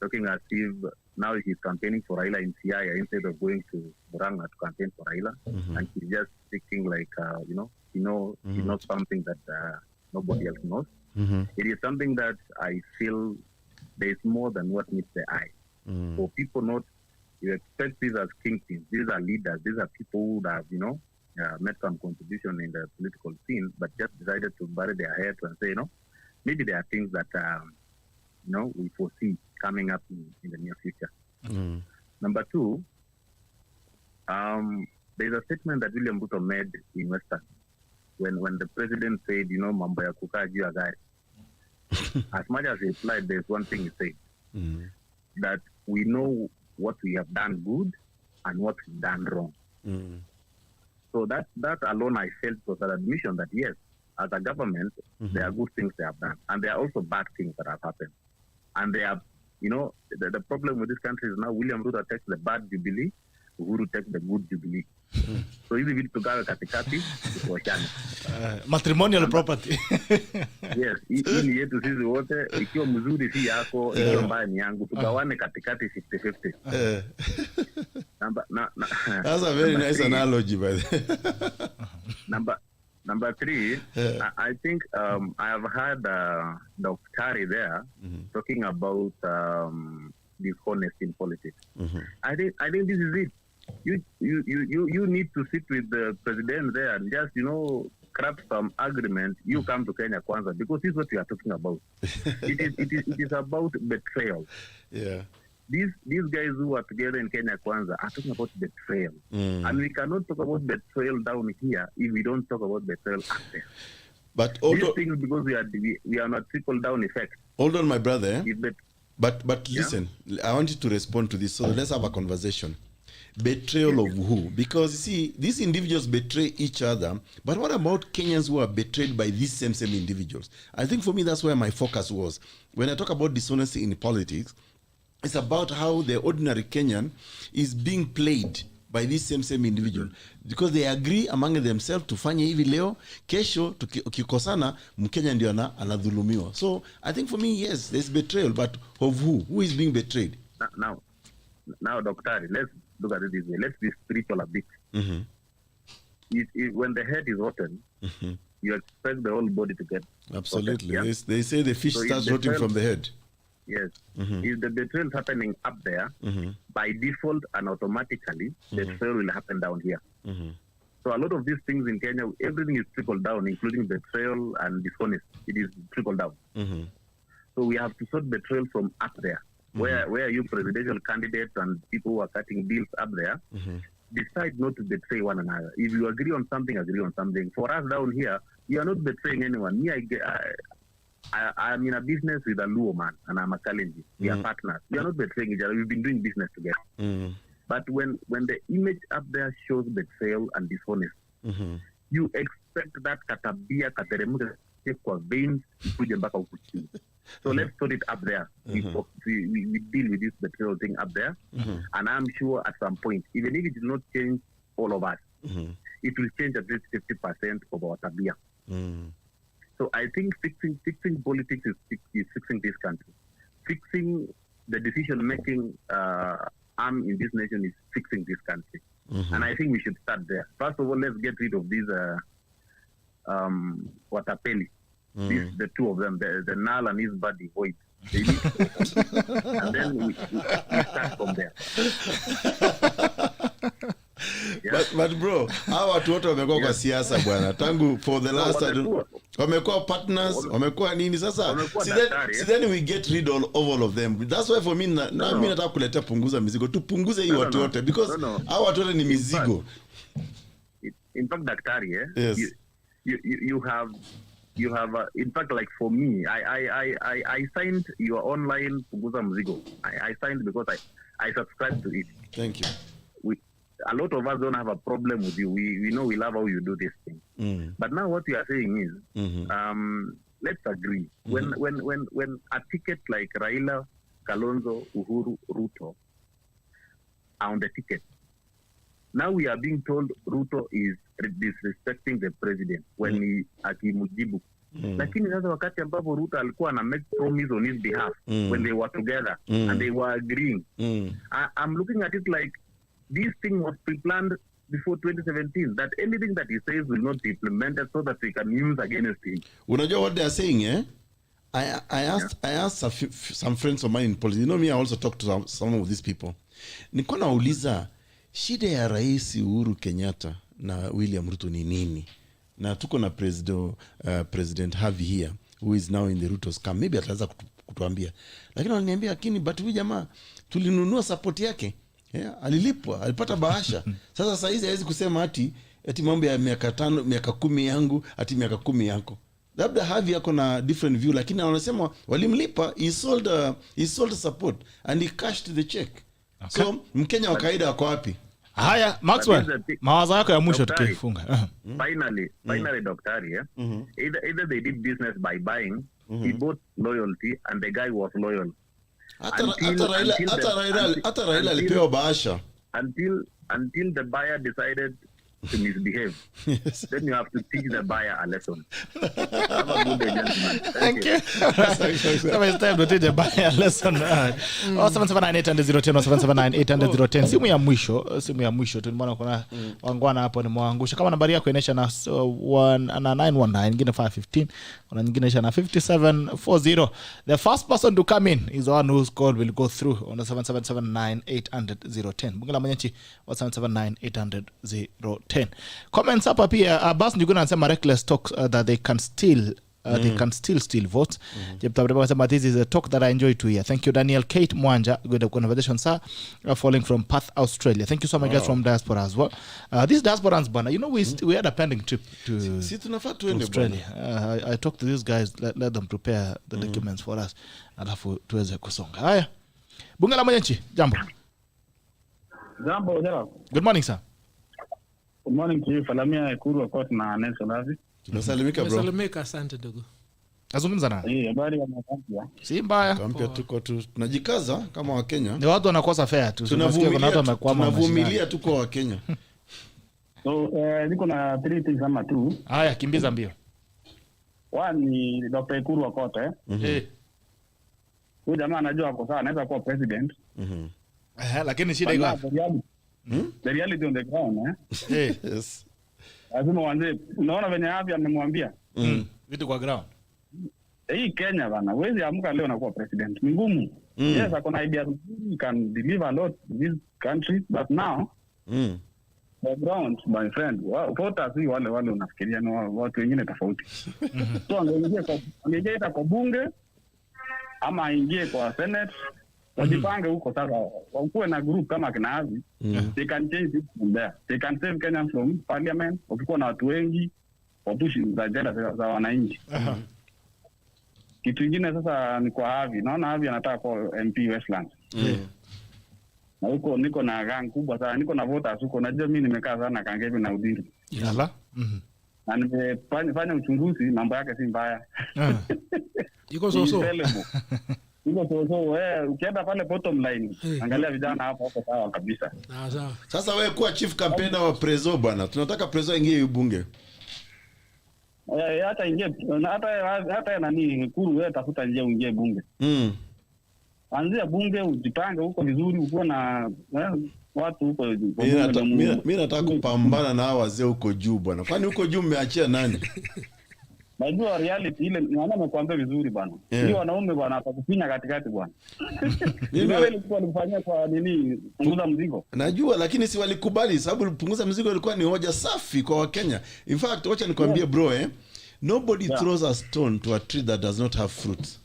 talking as if now he's campaigning for Raila in Siaya instead of going to Murang'a to campaign for Raila. And he's just speaking like, he knows something that nobody else knows. It is something that I feel there's more than what meets the eye. For people not, you expect these as kingpins, these are leaders, these are people who would have, made some contribution in the political scene, but just decided to bury their heads and say, maybe there are things that, we foresee coming up in the near future. Number two, there's a statement that William Ruto made in Western when the president said, mambo ya kukaa juu ya gari. As much as he replied, there's one thing he said, that we know what we have done good and what we've done wrong. So that alone, I felt was an admission that yes, as a government, there are good things they have done, and there are also bad things that have happened. And they have, the problem with this country is now William Ruto takes the bad Jubilee Uhuru take the good Jubilee. So hizi vitu tugawe katikati tuoshane. Matrimonial property. Yes, hii ni yetu sisi wote, ikiwa mzuri si yako, ikiwa mbaya ni yangu, tugawane katikati 50-50. That's a very nice analogy, by the way. Number 3, I think I have heard Dr. there talking about dishonesty in politics. I think this is it. You need to sit with the president there and just craft some agreement. You come to Kenya Kwanza, because this is what we are talking about. It is about betrayal. Yeah. These guys who are together in Kenya Kwanza are talking about betrayal. And we cannot talk about betrayal down here if we don't talk about betrayal up there. But these things, because we are not trickle-down effect. Hold on, my brother. But listen, I want you to respond to this. So let's have a conversation. Betrayal of who? Because you see, these individuals betray each other, but what about Kenyans who are betrayed by these same individuals? I think for me, that's where my focus was. When I talk about dishonesty in politics, it's about how the ordinary Kenyan is being played by this same individual, because they agree among themselves tufanye hivi leo, kesho tukikosana Mkenya ndio anadhulumiwa. So I think for me, yes, there's betrayal, but of who? Who is being betrayed? Now, Doctor, let's look at it this way. Let's be spiritual a bit. When the head is rotten, you expect the whole body to get absolutely rotten, yeah? They say the fish starts rotting from the head. Yes. If the betrayal is happening up there, by default and automatically, the betrayal will happen down here. So a lot of these things in Kenya, everything is trickled down, including betrayal and dishonesty. It is trickled down. So we have to sort betrayal from up there, where you presidential candidates and people who are cutting deals up there decide not to betray one another. If you agree on something, agree on something. For us down here, you are not betraying anyone. Me, I'm in a business with a Luo man, and I'm a Kalenji. We are partners. We are not betraying each other. We've been doing business together. But when the image up there shows betrayal and dishonesty, you expect that katabia kateremuke kwa veins kuje mpaka huku chini. So let's sort it up there. We deal with this betrayal thing up there, and I'm sure at some point, even if it will not change all of us, it will change at least 50% of our tabia. So I think fixing politics is fixing this country. Fixing the decision-making arm in this nation is fixing this country. And I think we should start there. First of all, let's get rid of these Watapeli. The two of them, the Nal and his buddy, Void. And then we start from there. But bro, hawa watu wote wamekuwa kwa siasa bwana. Tangu for the last wamekuwa partners, wamekuwa nini sasa? Then we get rid of all of them. That's why for me mimi nataka kuleta punguza mizigo. Tupunguze hii watu wote, because hawa watu wote ni mizigo. In fact, Daktari, yes. You have in fact, like for me, I signed your online punguza mzigo. I signed because I subscribe to it. Thank you. A lot of us don't have a problem with you. We know we love how you do this thing. But now what we are saying is, let's agree. When a ticket like Raila, Kalonzo, Uhuru, Ruto are on the ticket, now we are being told Ruto is disrespecting the president when he akimujibu. Lakini sasa wakati ambapo Ruto alikuwa na make promise on his behalf when they were together and they were agreeing. I'm looking at it like this thing was pre-planned before 2017, that anything that he says will not be implemented so that we can use against him. Unajua what they are saying, eh? I asked some friends of mine in politics. You know me, I also talked to some of these people. Niko nauliza, shida ya Rais Uhuru Kenyatta na William Ruto ni nini? Na tuko na President HAVI here, who is now in the Ruto's camp. Maybe ataweza kutuambia. Lakini waliniambia, lakini but huyu jamaa tulinunua support yake. Yeah, alilipwa, alipata bahasha. Sasa saa hizi hawezi kusema ati mambo ya miaka 5, miaka 10 yangu, ati miaka 10 yako. Labda HAVI yako na different view, lakini wanasema walimlipa, he sold support and he cashed the check. Okay. So Mkenya wa kawaida wako wapi? Haya, Maxwell, mawazo yako ya mwisho tukifunga. Finally, Dr. Yeah? Either they did business by buying, he bought loyalty and the guy was loyal. Hata Raila alipewa bahasha. until the buyer decided to misbehave. Yes. Then you have to teach the buyer a lesson. Have a good day, gentlemen. Thank you. So it's time to teach the buyer a lesson. 779-800-010 simu ya mwisho tunaona kuna wangwana hapo ni mwaangusha. Kama nambari yako inaisha na 919 nyingine 515 kuna nyingine inaisha na 5740. The first person to come in is the one whose call will go through on the 779-800-010. Bunge la Mwananchi wa 779-800-010. Comments hapa pia Bas Njuguna anasema reckless talk that they can still steal votes. This is a talk that I enjoy to hear. Thank you, Daniel. Kate Mwanja, good conversation, sir. Falling from Perth, Australia. Thank you so much, guys, from diaspora as well. This diasporans banner, you know, we had a pending trip to Australia. I talked to these guys, let them prepare the documents for us. Alafu tuweze kusonga. Haya. Bunge la Mwananchi, jambo. Jambo, hello. Good morning, sir. Good morning to you. Salamia EKURU AUKOT na Nelson Havi. Tunasalimika bro. Tunasalimika, asante ndugu. Azungumza na. Habari ya Mwananchi. Si mbaya. Kampia tuko tunajikaza kama wa Kenya. Ni watu wanakosa fare tu. Tunavumilia tuko wa Kenya. So niko na 3 things ama 2. Haya, kimbiza mbio. One ni Dr. EKURU AUKOT Huyu jamaa anajua kwa sawa anaweza kuwa president. Lakini shida iko hapo. The reality on the ground Yes. Lazima uanze. Unaona venye Havi amemwambia. Vitu kwa ground. Hii Kenya bana, wewe amka leo na kuwa president. Ni ngumu. Yes, akona ideas. You can deliver a lot in this country, but now the ground, my friend, voters si wale unafikiria na watu wengine tofauti. So angeingia kwa bunge ama aingie kwa senate, wajipange huko sasa, wakuwe na group kama kina Havi. They can change it from there. They can save Kenya from parliament. Wakikuwa na watu wengi wapushi agenda za wananchi. Kitu kingine sasa ni kwa Havi. Naona Havi anataka kwa MP Westlands. Na huko niko na gang kubwa sana. Niko na voters huko. Najua mimi nimekaa sana Kangemi na Udiri. Yala. Na nimefanya uchunguzi, mambo yake si mbaya. Iko so. Ukienda pale bottom line, angalia vijana hapo sawa kabisa. Sawa. Sasa wewe kuwa chief campaigner wa Prezo bwana. Tunataka Prezo ingie bunge. Hata ingie hata nani EKURU, wewe tafuta njia uingie bunge. Anzia bunge, ujipange huko vizuri, uko na watu huko. Mimi nataka kupambana na hao wazee huko juu bwana. Kwani huko juu mmeachia nani? Najua reality ile nakwambia vizuri bwana. Hiyo wanaume bwana atakufinya katikati bwana. Mimi nilikuwa nifanyia kwa nini punguza mzigo. Najua, lakini si walikubali sababu punguza mzigo ilikuwa ni hoja safi kwa Wakenya. In fact, wacha nikwambie bro nobody throws a stone to a tree that does not have fruits.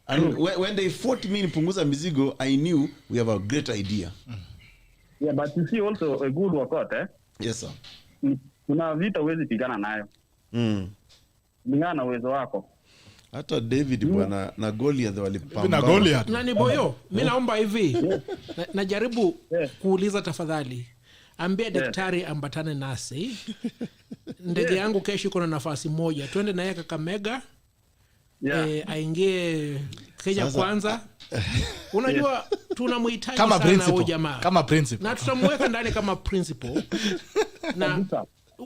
And when they fought me in punguza mzigo, I knew we have a great idea. Yeah, but you see also a good workout Yes sir. Kuna vita huwezi pigana nayo. Lingana na uwezo wako. Hata David bwana na Goliath walipambana. Na Goliath. Nani boyo? Mimi naomba hivi. Najaribu kuuliza tafadhali. Ambia daktari ambatane nasi. Ndege yangu kesho iko na nafasi moja. Twende na yeye Kakamega. Aingie Kenya Kwanza. Unajua tunamhitaji sana huyo jamaa. Kama principal. Na tutamweka ndani kama principal. Na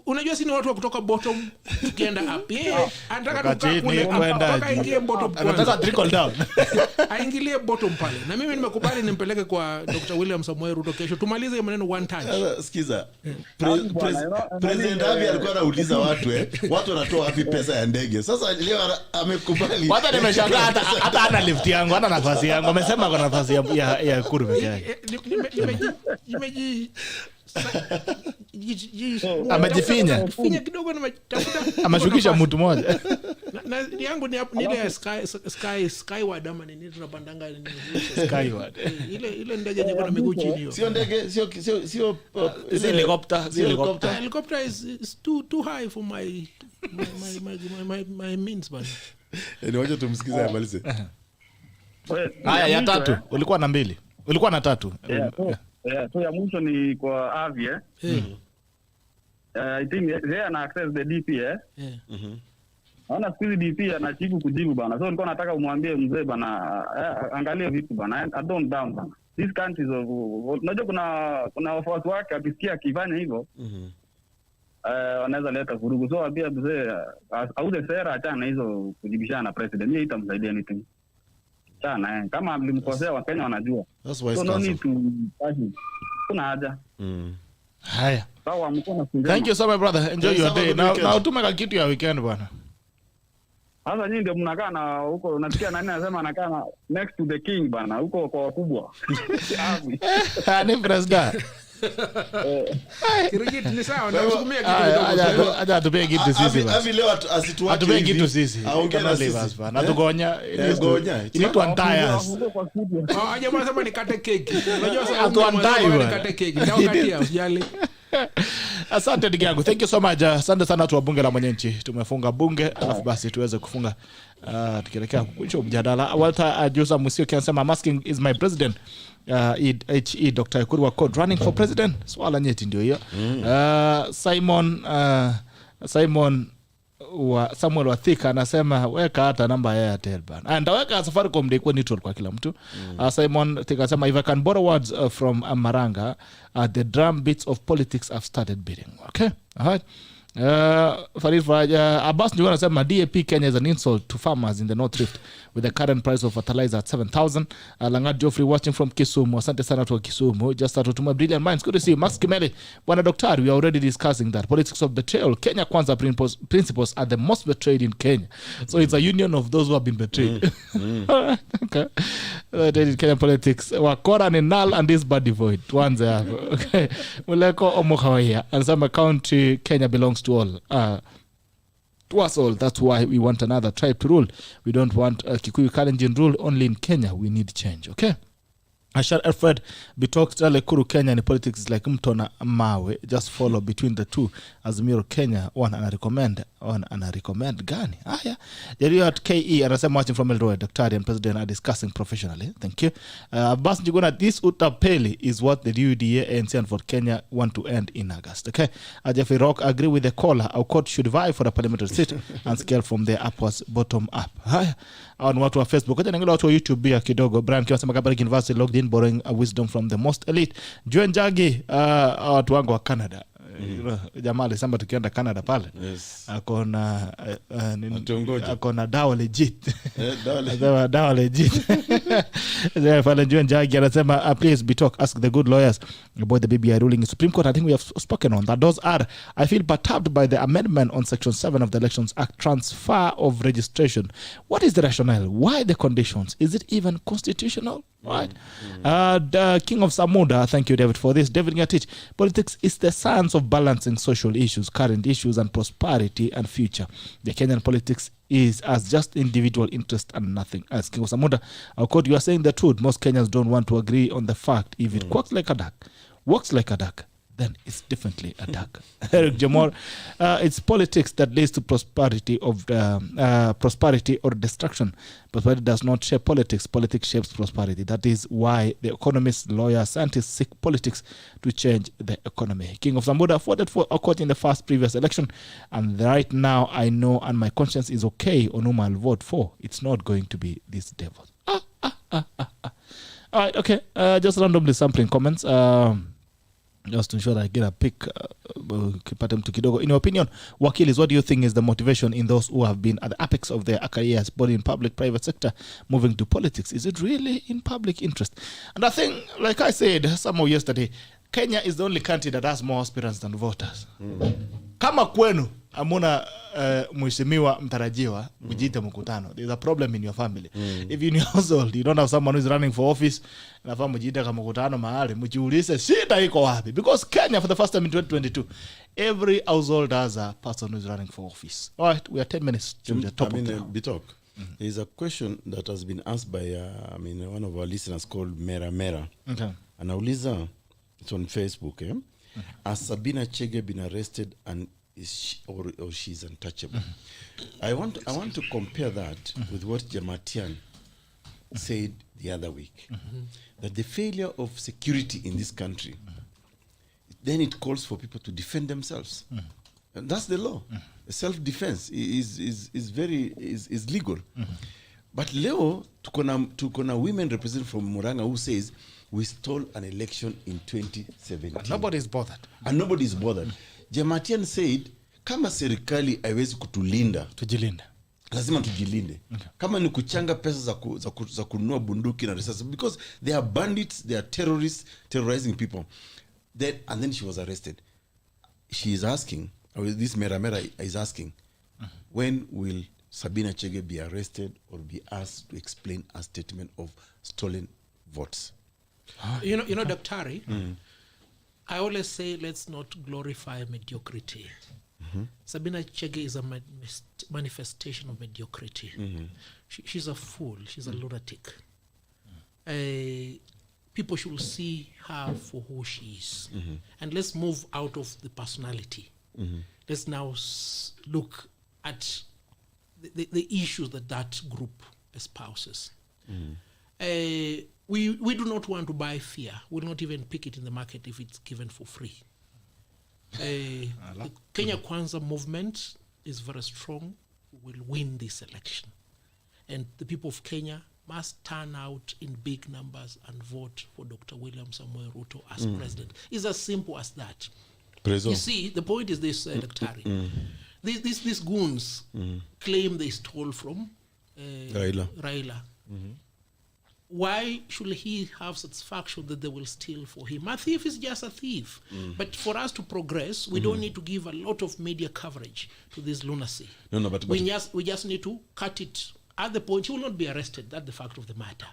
unajua sisi ni watu wa kutoka bottom tukienda up. Anataka kwenda ingie bottom kwanza. Anataka trickle down. Aingilie bottom pale. Na mimi nimekubali nimpeleke kwa Dr. William Samuel Ruto kesho. Tumalize maneno one time. Sikiza. President Havi alikuwa anauliza watu watu wanatoa wapi pesa ya ndege. Sasa leo amekubali. Hata nimeshangaa hata ana lift yangu, hata nafasi yangu. Amesema kwa nafasi ya EKURU pekee yake. Amejifinya kidogo na mtafuta ameshukisha mtu mmoja na yangu ni ile skyward ama nini tunapandanga nini skyward ile ndege yenye kuna miguu chini hiyo sio ndege sio helicopter is too high for my means man. Ni waje tumsikize amalize. Haya ya tatu ulikuwa na 2 ulikuwa na 3. So ya mwisho ni kwa Havi I think they ana access the DP Naona siku DP anachibu kujibu bana. So nilikuwa nataka umwambie mzee bana angalia vitu bana. I don't down bana. these countries of unajua kuna wafuasi wake akisikia akifanya hivyo wanaweza leta vurugu. So pia mzee auze sera, achana na hizo kujibishana na president, hiyo itamsaidia anything sana. Kama mlimkosea Wakenya wanajua, so no need to kuna haja. Haya, sawa, mkono. Thank you so much brother, enjoy your day. Now tumeka kitu ya weekend bwana. Sasa nyinyi ndio mnakaa na huko, unasikia nani anasema anakaa na next to the king bana, huko kwa wakubwa. Ni president. Kirigiti ni sawa, ndio kusukumia kitu. Aja tupige kitu sisi basi. Hivi leo asituache. Atupige kitu sisi. Aongea na sisi bana. Tugonya. Itu antayas. Aje mwana sema nikate keki. Unajua sasa nikate keki. Ndio katia usijali. Asante ndugu yangu. Thank you so much. Asante sana tu bunge la mwananchi. Tumefunga bunge alafu basi tuweze kufunga tukielekea kuisha mjadala. Walter Ajusa Musio kianasema masking is my president. HE Dr. EKURU AUKOT running for president. Swala nyeti ndio hiyo. Simon wa Samuel Wathika anasema weka hata namba ya Airtel bana. Ndaweka Safaricom ndiko neutral kwa kila mtu. Simon Thika anasema if I can borrow words from Maranga, the drum beats of politics have started beating. Okay? Alright. Farid Faraja Abbas ndio anasema DAP Kenya is an insult to farmers in the North Rift with the current price of fertilizer at 7,000. Langat Geoffrey watching from Kisumu. Asante sana tu Kisumu. Just start to my brilliant minds. Good to see you. Max Kimeli. Bwana Daktari, we are already discussing that. Politics of betrayal. Kenya Kwanza principles are the most betrayed in Kenya. So it's a union of those who have been betrayed. Okay. Kenya politics. Wakora ni null and this body void. Tuanze hapo. Okay. Muleko Omokhawaya. Anasema country Kenya belongs to all. To us all. That's why we want another tribe to rule. We don't want Kikuyu Kalenjin rule only in Kenya. We need change. Okay? Ashar Alfred Bitok EKURU Kenya in politics is like Mtona Mawe. Just follow between the two. Azimio Kenya one and I recommend gani. Yeah. Jerio at KE anasema watching from Eldoret. Daktari and President are discussing professionally. Thank you. Bas Njuguna, this utapeli is what the UDA ANC and for Kenya want to end in August. Okay. Jeffrey Rock agree with the caller. AUKOT should vie for a parliamentary seat and scale from there upwards bottom up. Haya. On watu wa Facebook. Kaja nangila watu wa YouTube ya kidogo. Brian Kiwasema Kabarik University logged in borrowing wisdom from the most elite. Joen Jagi watu wangu wa Canada. Jamaa alisema tukienda Canada pale. Yes. Akona dawa legit. Dawa legit. Pale Joen Jagi anasema please be talk, ask the good lawyers about the BBI ruling in Supreme Court. I think we have spoken on that. Those are, I feel perturbed by the amendment on Section 7 of the Elections Act, transfer of registration. What is the rationale? Why the conditions? Is it even constitutional? Right. The King of Samuda, thank you David for this. David Ngatich, politics is the science of balancing social issues, current issues and prosperity and future. The Kenyan politics is as just individual interest and nothing else. King of Samuda, AUKOT, you are saying the truth. Most Kenyans don't want to agree on the fact. If it quacks like a duck, walks like a duck, then it's definitely a duck. Eric Jamor, it's politics that leads to prosperity or destruction. Prosperity does not shape politics. Politics shapes prosperity. That is why the economists, lawyers, scientists seek politics to change the economy. King of Zambuda voted for AUKOT in the previous election, and right now I know and my conscience is okay on whom I'll vote for. It's not going to be this devil. All right, okay. Just randomly sampling comments. Just to ensure that I get a pick. In your opinion, Wakilis, what do you think is the motivation in those who have been at the apex of their careers, both in public, private sector, moving to politics? Is it really in public interest? And I think, like I said somehow yesterday, Kenya is the only country that has more aspirants than voters. Kama kwenu amuna mheshimiwa mtarajiwa mjiite mkutano, there's a problem in your family. If in your household you don't have someone who's running for office, nafaa mjiite kama mkutano mahali mjiulize shida iko wapi, because Kenya for the first time in 2022 every household has a person who's running for office. All right, we are 10 minutes to the top of the Bitok. There is a question that has been asked by one of our listeners called Mera Mera. Okay. Anauliza, it's on Facebook, has Sabina Chege been arrested and is she, or she's untouchable? I want to compare that with what Jamatian said the other week, that the failure of security in this country, then it calls for people to defend themselves. And that's the law. Self-defense is legal. But leo tuko na women represented from Murang'a who says we stole an election in 2017. But nobody's bothered. And nobody's bothered. Jematian said, kama serikali haiwezi kutulinda, tujilinda. Lazima tujilinde. Okay. Kama ni kuchanga pesa za kununua bunduki na risasi, because they are bandits, they are terrorists, terrorizing people. And then she was arrested. She is asking, or this Mera is asking, when will Sabina Chege be arrested or be asked to explain a statement of stolen votes? You know, Dr. I always say, let's not glorify mediocrity. Sabina Chege is a manifestation of mediocrity. She's a fool. She's a lunatic. People should see her for who she is. And let's move out of the personality. Let's now look at the issues that group espouses. We do not want to buy fear. We'll not even pick it in the market if it's given for free. The Kenya Kwanza movement is very strong. We will win this election. And the people of Kenya must turn out in big numbers and vote for Dr. William Samoei Ruto as president. It's as simple as that. You see, the point is this, Dr. These goons claim they stole from Raila. Why should he have satisfaction that they will steal for him? A thief is just a thief. But for us to progress, we don't need to give a lot of media coverage to this lunacy. No, but we just need to cut it at the point. She will not be arrested. That's the fact of the matter.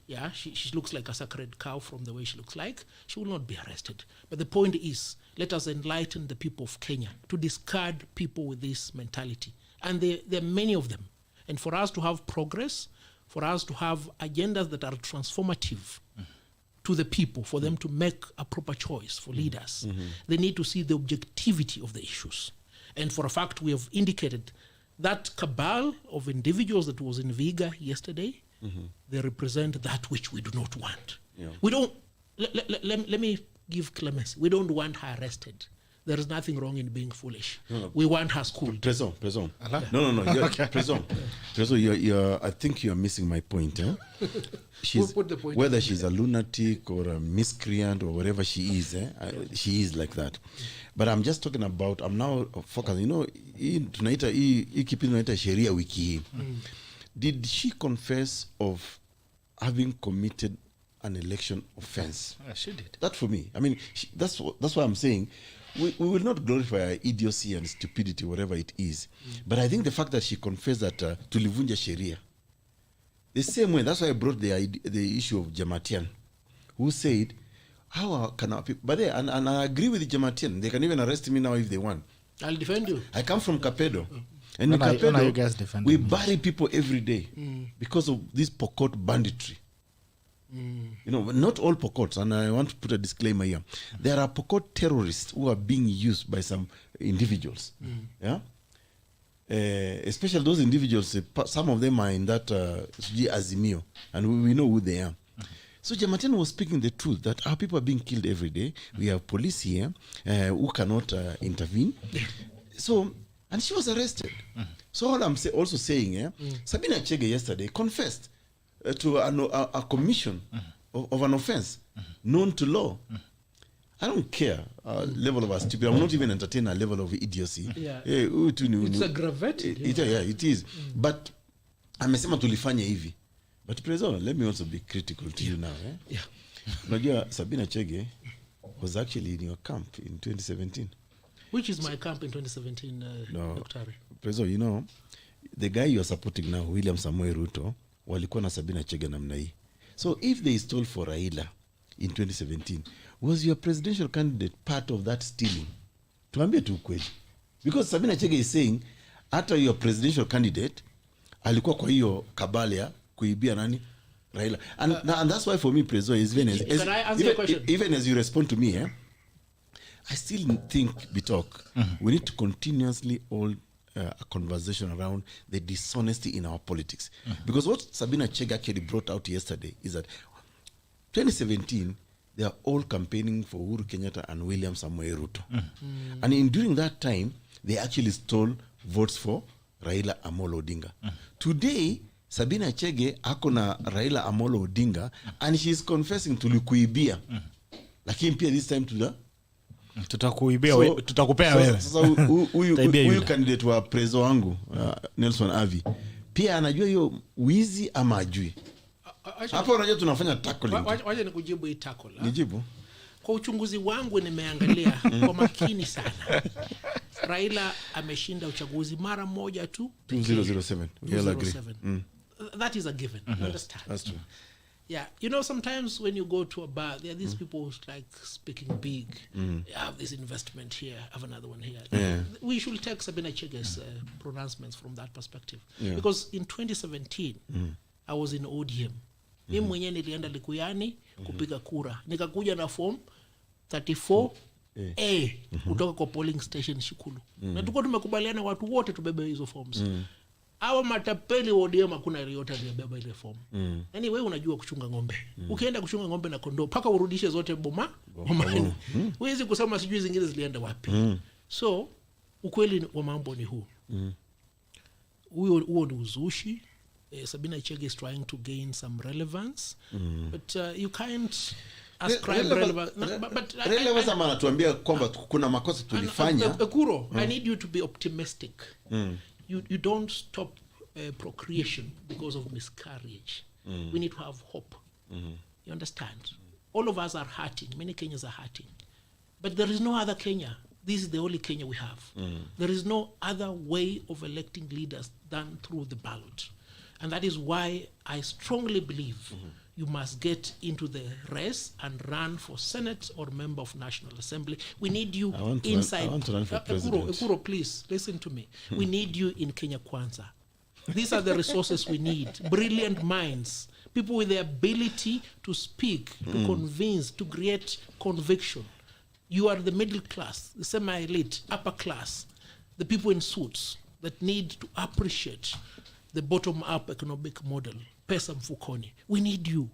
Yeah, she looks like a sacred cow from the way she looks like. She will not be arrested. But the point is, let us enlighten the people of Kenya to discard people with this mentality. And there are many of them. And for us to have progress, for us to have agendas that are transformative to the people, for them to make a proper choice for leaders, they need to see the objectivity of the issues. And for a fact, we have indicated that cabal of individuals that was in Viga yesterday, they represent that which we do not want. Yeah. We don't, let me give clemency. We don't want her arrested. There is nothing wrong in being foolish. No. We want her schooled. Preson. No. Preson, I think you're missing my point. She's, put the point whether she's a lunatic or a miscreant or whatever she is, she is like that. But I'm just talking about, I'm now focusing, you know, tunaita Sheria Wiki Hii. Did she confess of having committed an election offense? She did. That for me, I mean, that's why I'm saying we will not glorify idiocy and stupidity, whatever it is. But I think the fact that she confessed that tulivunja sheria, the same way, that's why I brought the issue of Jamatian, who said, how can our people, but and I agree with Jamatian, they can even arrest me now if they want. I'll defend you. I come from Kapedo. And in Kapedo, we bury people every day because of this Pokot banditry. You know, not all Pokots, and I want to put a disclaimer here. There are Pokot terrorists who are being used by some individuals. Yeah, especially those individuals. Some of them are in that Azimio, and we know who they are. So Jamatian was speaking the truth that our people are being killed every day. We have police here who cannot intervene. So, and she was arrested. So all I'm also saying, Sabina Chege yesterday confessed to a commission of an offense known to law. I don't care level of stupidity. I will not even entertain a level of idiocy. It's aggravated. It is. But amesema tulifanya hivi. But President, let me also be critical to you now. Unajua Sabina Chege was actually in your camp in 2017. Which is my camp in 2017, no, Dr. President, you know, the guy you are supporting now, William Samoei Ruto, walikuwa na Sabina Chege namna hii. So if they stole for Raila in 2017, was your presidential candidate part of that stealing? Tuambie tu ukweli. Because Sabina Chege is saying, after your presidential candidate, alikuwa kwa hiyo kabalia kuibia nani? Raila. And that's why for me, President, even as you respond to me, I still think, Bitok, we need to continuously hold a conversation around the dishonesty in our politics. Because what Sabina Chege actually brought out yesterday is that 2017, they are all campaigning for Uhuru Kenyatta and William Samoei Ruto. And during that time, they actually stole votes for Raila Amolo Odinga. Today, Sabina Chege ako na Raila Amolo Odinga and she is confessing tulikuibia. Lakini pia this time tutakuibia wewe, tutakupea wewe. Sasa huyu candidate wa prezo wangu Nelson Avi pia anajua hiyo wizi ama ajui. Hapo unajua tunafanya tackling. Waje nikujibu hii tackle. Nijibu. Kwa uchunguzi wangu nimeangalia kwa makini sana. Raila ameshinda uchaguzi mara moja tu 2007. We'll agree. That is a given. You understand? That's true. Yeah, you know, sometimes when you go to a bar, there are these people who's like speaking big. I have this investment here, I have another one here. Yeah. We should take Sabina Chege's pronouncements from that perspective. Because in 2017, I was in ODM. Mimi mwenyewe nilienda Likuyani kupiga kura. Nikakuja na form 34A kutoka kwa polling station Shikulu. Na tulikuwa tumekubaliana watu wote tubebe hizo forms. Hawa matapeli wa ODM hakuna yote aliyebeba ile form. Yaani wewe unajua kuchunga ng'ombe. Ukienda kuchunga ng'ombe na kondoo paka urudishe zote boma. Huwezi kusema sijui zingine zilienda wapi. So ukweli wa mambo ni huu. Huo ni uzushi. Sabina Chege is trying to gain some relevance, but you can't ascribe relevance. But relevance anatuambia kwamba kuna makosa tulifanya. EKURU, I need you to be optimistic. You don't stop procreation because of miscarriage. We need to have hope. You understand? All of us are hurting. Many Kenyans are hurting. But there is no other Kenya. This is the only Kenya we have. There is no other way of electing leaders than through the ballot. And that is why I strongly believe you must get into the race and run for Senate or member of National Assembly. We need you inside. I want to run for president. EKURU, please, listen to me. We need you in Kenya Kwanza. These are the resources we need. Brilliant minds. People with the ability to speak, to convince, to create conviction. You are the middle class, the semi-elite, upper class, the people in suits that need to appreciate the bottom-up economic model, pesa mfukoni. We need you.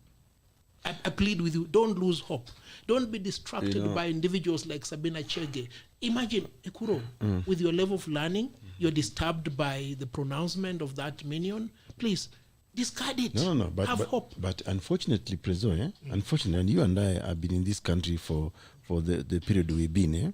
I plead with you, don't lose hope. Don't be distracted by individuals like Sabina Chege. Imagine, EKURU, with your level of learning, you're disturbed by the pronouncement of that minion. Please, discard it. No. Have hope. But unfortunately, Prezo, unfortunately, and you and I have been in this country for the period we've been.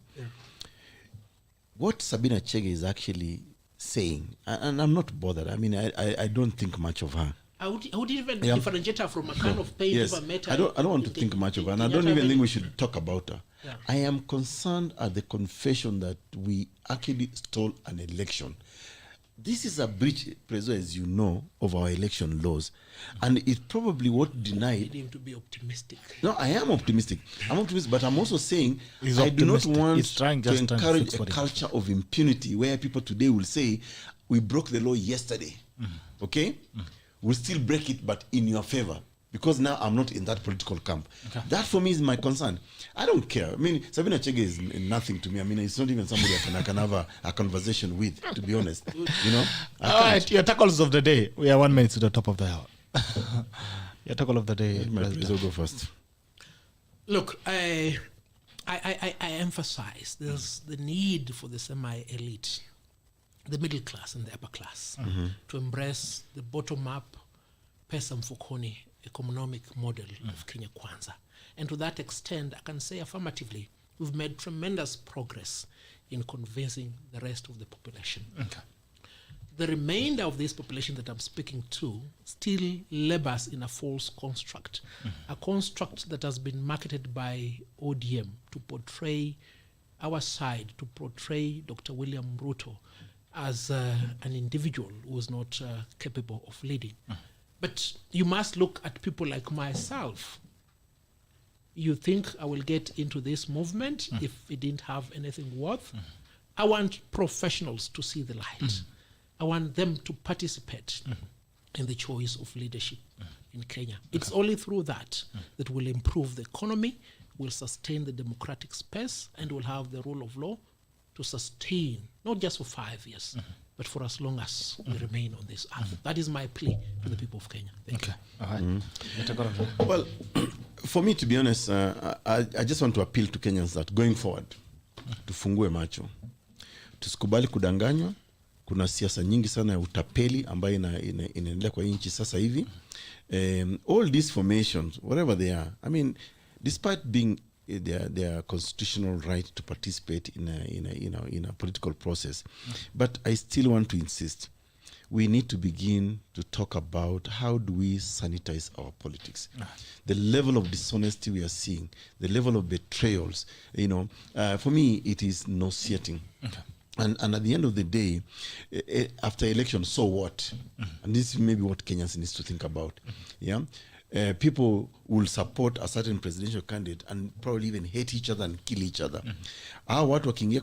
What Sabina Chege is actually saying, and I'm not bothered. I mean, I don't think much of her. I would even differentiate her from a kind of pain yes. if I met her. I don't want to think much of her, and I don't even think we should talk about her. Yeah. I am concerned at the confession that we actually stole an election. This is a breach, Prezo, as you know, of our election laws. And it probably what denied... You need him to be optimistic. No, I am optimistic. I'm optimistic, but I'm also saying I do not want to encourage a culture of impunity where people today will say, we broke the law yesterday. Okay? We'll still break it, but in your favor. Because now I'm not in that political camp. Okay. That for me is my concern. I don't care. I mean, Sabina Chege is nothing to me. I mean, it's not even somebody I can have a conversation with, to be honest. You know? All right, your tackles of the day. We are 1 minute to the top of the hour. Your tackle of the day. Please go first. Look, I emphasize there's the need for the semi-elite, the middle class and the upper class, to embrace the bottom-up, pesa mfukoni economic model of Kenya Kwanza. And to that extent, I can say affirmatively, we've made tremendous progress in convincing the rest of the population. Okay. The remainder of this population that I'm speaking to still labors in a false construct, a construct that has been marketed by ODM to portray our side, to portray Dr. William Ruto as an individual who is not capable of leading. But you must look at people like myself. You think I will get into this movement if it didn't have anything worth? I want professionals to see the light. I want them to participate in the choice of leadership in Kenya. It's only through that that will improve the economy, will sustain the democratic space, and will have the rule of law to sustain, not just for 5 years, but for as long as we remain on this earth. That is my plea to the people of Kenya. Thank you. All right. Well, for me, to be honest, I just want to appeal to Kenyans that going forward, tufungue macho. Tusikubali kudanganywa kuna siasa nyingi sana ya utapeli ambayo inaendelea kwa nchi sasa hivi. All these formations, whatever they are, I mean, despite being their constitutional right to participate in a political process, but I still want to insist, we need to begin to talk about how do we sanitize our politics. The level of dishonesty we are seeing, the level of betrayals, for me, it is nauseating. And at the end of the day, after election, so what? And this is maybe what Kenyans needs to think about. Yeah, people will support a certain presidential candidate and probably even hate each other and kill each other. Watu wakiingia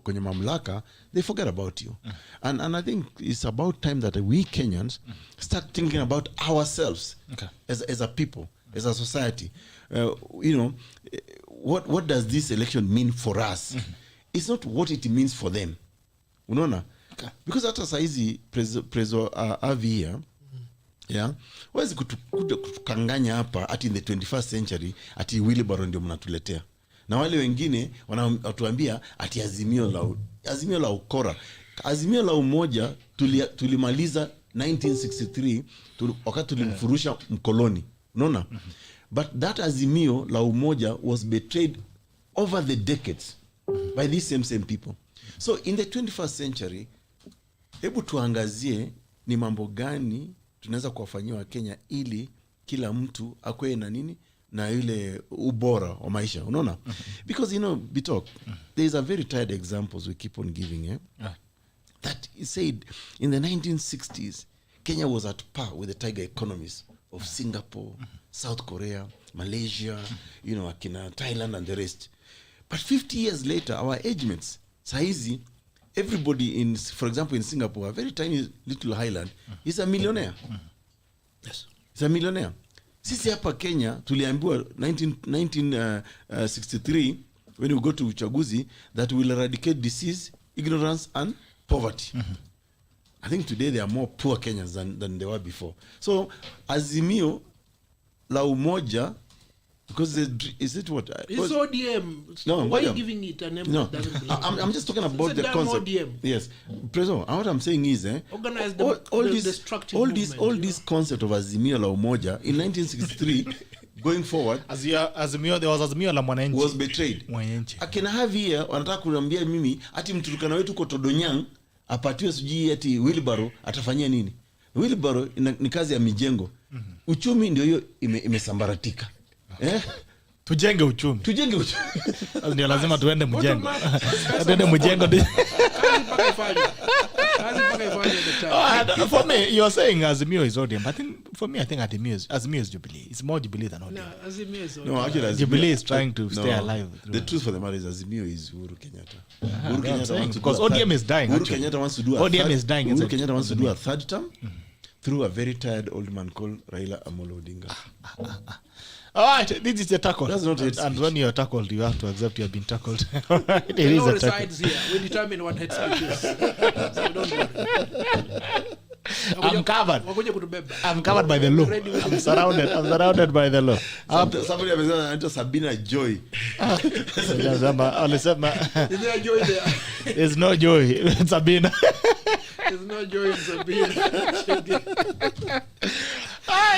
kwenye mamlaka, they forget about you. And I think it's about time that we Kenyans start thinking about ourselves as a people, as a society. What does this election mean for us? It's not what it means for them. Unaona? Because hata saizi prezo HAVI here, yeah, wawezi kutukanganya hapa ati in the 21st century ati wheelbarrow ndio mnatuletea. Na wale wengine wanatuambia ati azimio la ukora. Azimio la umoja tulimaliza 1963 wakati tulimfurusha mkoloni. Unaona? But that azimio la umoja was betrayed over the decades by these same people. So in the 21st century, hebu tuangazie ni mambo gani tunaweza kuwafanyia wa Kenya ili kila mtu akwe na nini na ile ubora wa maisha, unaona? Because Bitok, there is a very tired examples we keep on giving, that he said in the 1960s Kenya was at par with the tiger economies of Singapore, South Korea, Malaysia, akina Thailand and the rest. But 50 years later, our age mates, saizi, everybody for example, in Singapore, a very tiny little island, is a millionaire. Yes. He's a millionaire. Sisi hapa Kenya, tuliambiwa 1963, when we go to uchaguzi, that we will eradicate disease, ignorance, and poverty. I think today there are more poor Kenyans than there were before. So, azimio la umoja, because is it what? It's ODM. No, why are you giving it a name that doesn't belong? I'm just talking about the concept. ODM. Yes, President. What I'm saying is, organize all these concept of azimio la umoja in 1963, going forward, there was azimio la mwananchi was betrayed. Akina HAVI here wanataka kuniambia mimi ati mturukana wetu ko Todonyang apatiwe sijui ati wheelbarrow atafanyia nini? Wheelbarrow ni kazi ya mijengo. Uchumi ndio hiyo imesambaratika. Tujenge uchumi. Ndio lazima tuende mjengo. Tuende mjengo. For me, you are saying Azimio is ODM. I think Azimio is Jubilee. It's more Jubilee than ODM. No, Azimio is ODM. No, actually, Jubilee is trying to stay alive. The truth for the matter is Azimio is Uhuru Kenyatta. Because ODM is dying. Uhuru Kenyatta wants to do ODM is dying. Uhuru Kenyatta wants to do a third term through a very tired old man called Raila Amolo Odinga. All right, this is a tackle. That's not it. And when you're tackled, you have to accept you have been tackled. It is a tackle. Here. We determine what hate speech is. So don't worry. I'm covered by the law. I'm surrounded by the law. Somebody has Sabina Joy. Is there a joy there? There's no joy in Sabina. There's no joy in Sabina.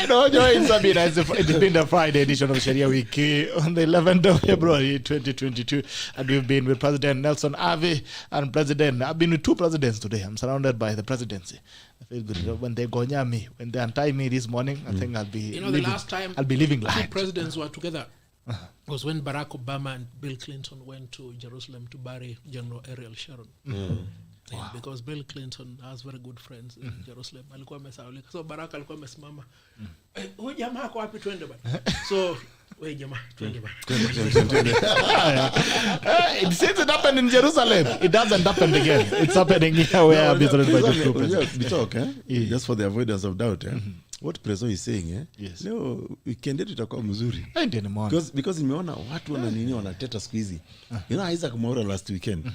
No joy in Sabina. It's been the Friday edition of Sheria Wiki on the 11th of February 2022, and we've been with President Nelson HAVI and I've been with two presidents today. I'm surrounded by the presidency. I feel good. When they go near me, when they untie me this morning, I think I'll be the last time I'll be living life. Two presidents were together was when Barack Obama and Bill Clinton went to Jerusalem to bury General Ariel Sharon. Wow. Because Bill Clinton has very good friends in Jerusalem. Alikuwa amesaulika. So Barack alikuwa amesimama. Huyu jamaa ako wapi twende bana? So wewe jamaa twende bana. Since it happened in Jerusalem, it doesn't happen again. It's happening here where I'm visited by the group. Just for the avoidance of doubt, what Prezo is saying, yes. No, weekend yetu itakuwa mzuri. Because nimeona watu wanateta siku hizi. Isaac Mwaura last weekend.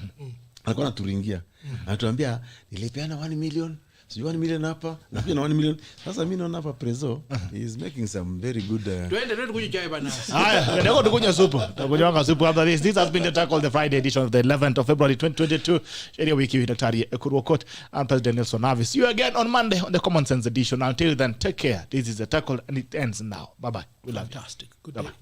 Alikuwa anaturingia. Anatuambia nilipeana 1 million So 1 million hapa, na pia na 1 million. Sasa mimi naona hapa Prezo is making some very good Twende kunywa chai bana. Haya, ndio tukunywa supu. Tukunywa supu after this. This has been the Tackle, the Friday edition of the 11th of February 2022. Sheria Wiki Hii Daktari EKURU AUKOT and President Nelson Havi. See you again on Monday on the Common Sense edition. Until then, take care. This is the Tackle and it ends now. Bye-bye. We love you. Fantastic. Good Bye-bye. day.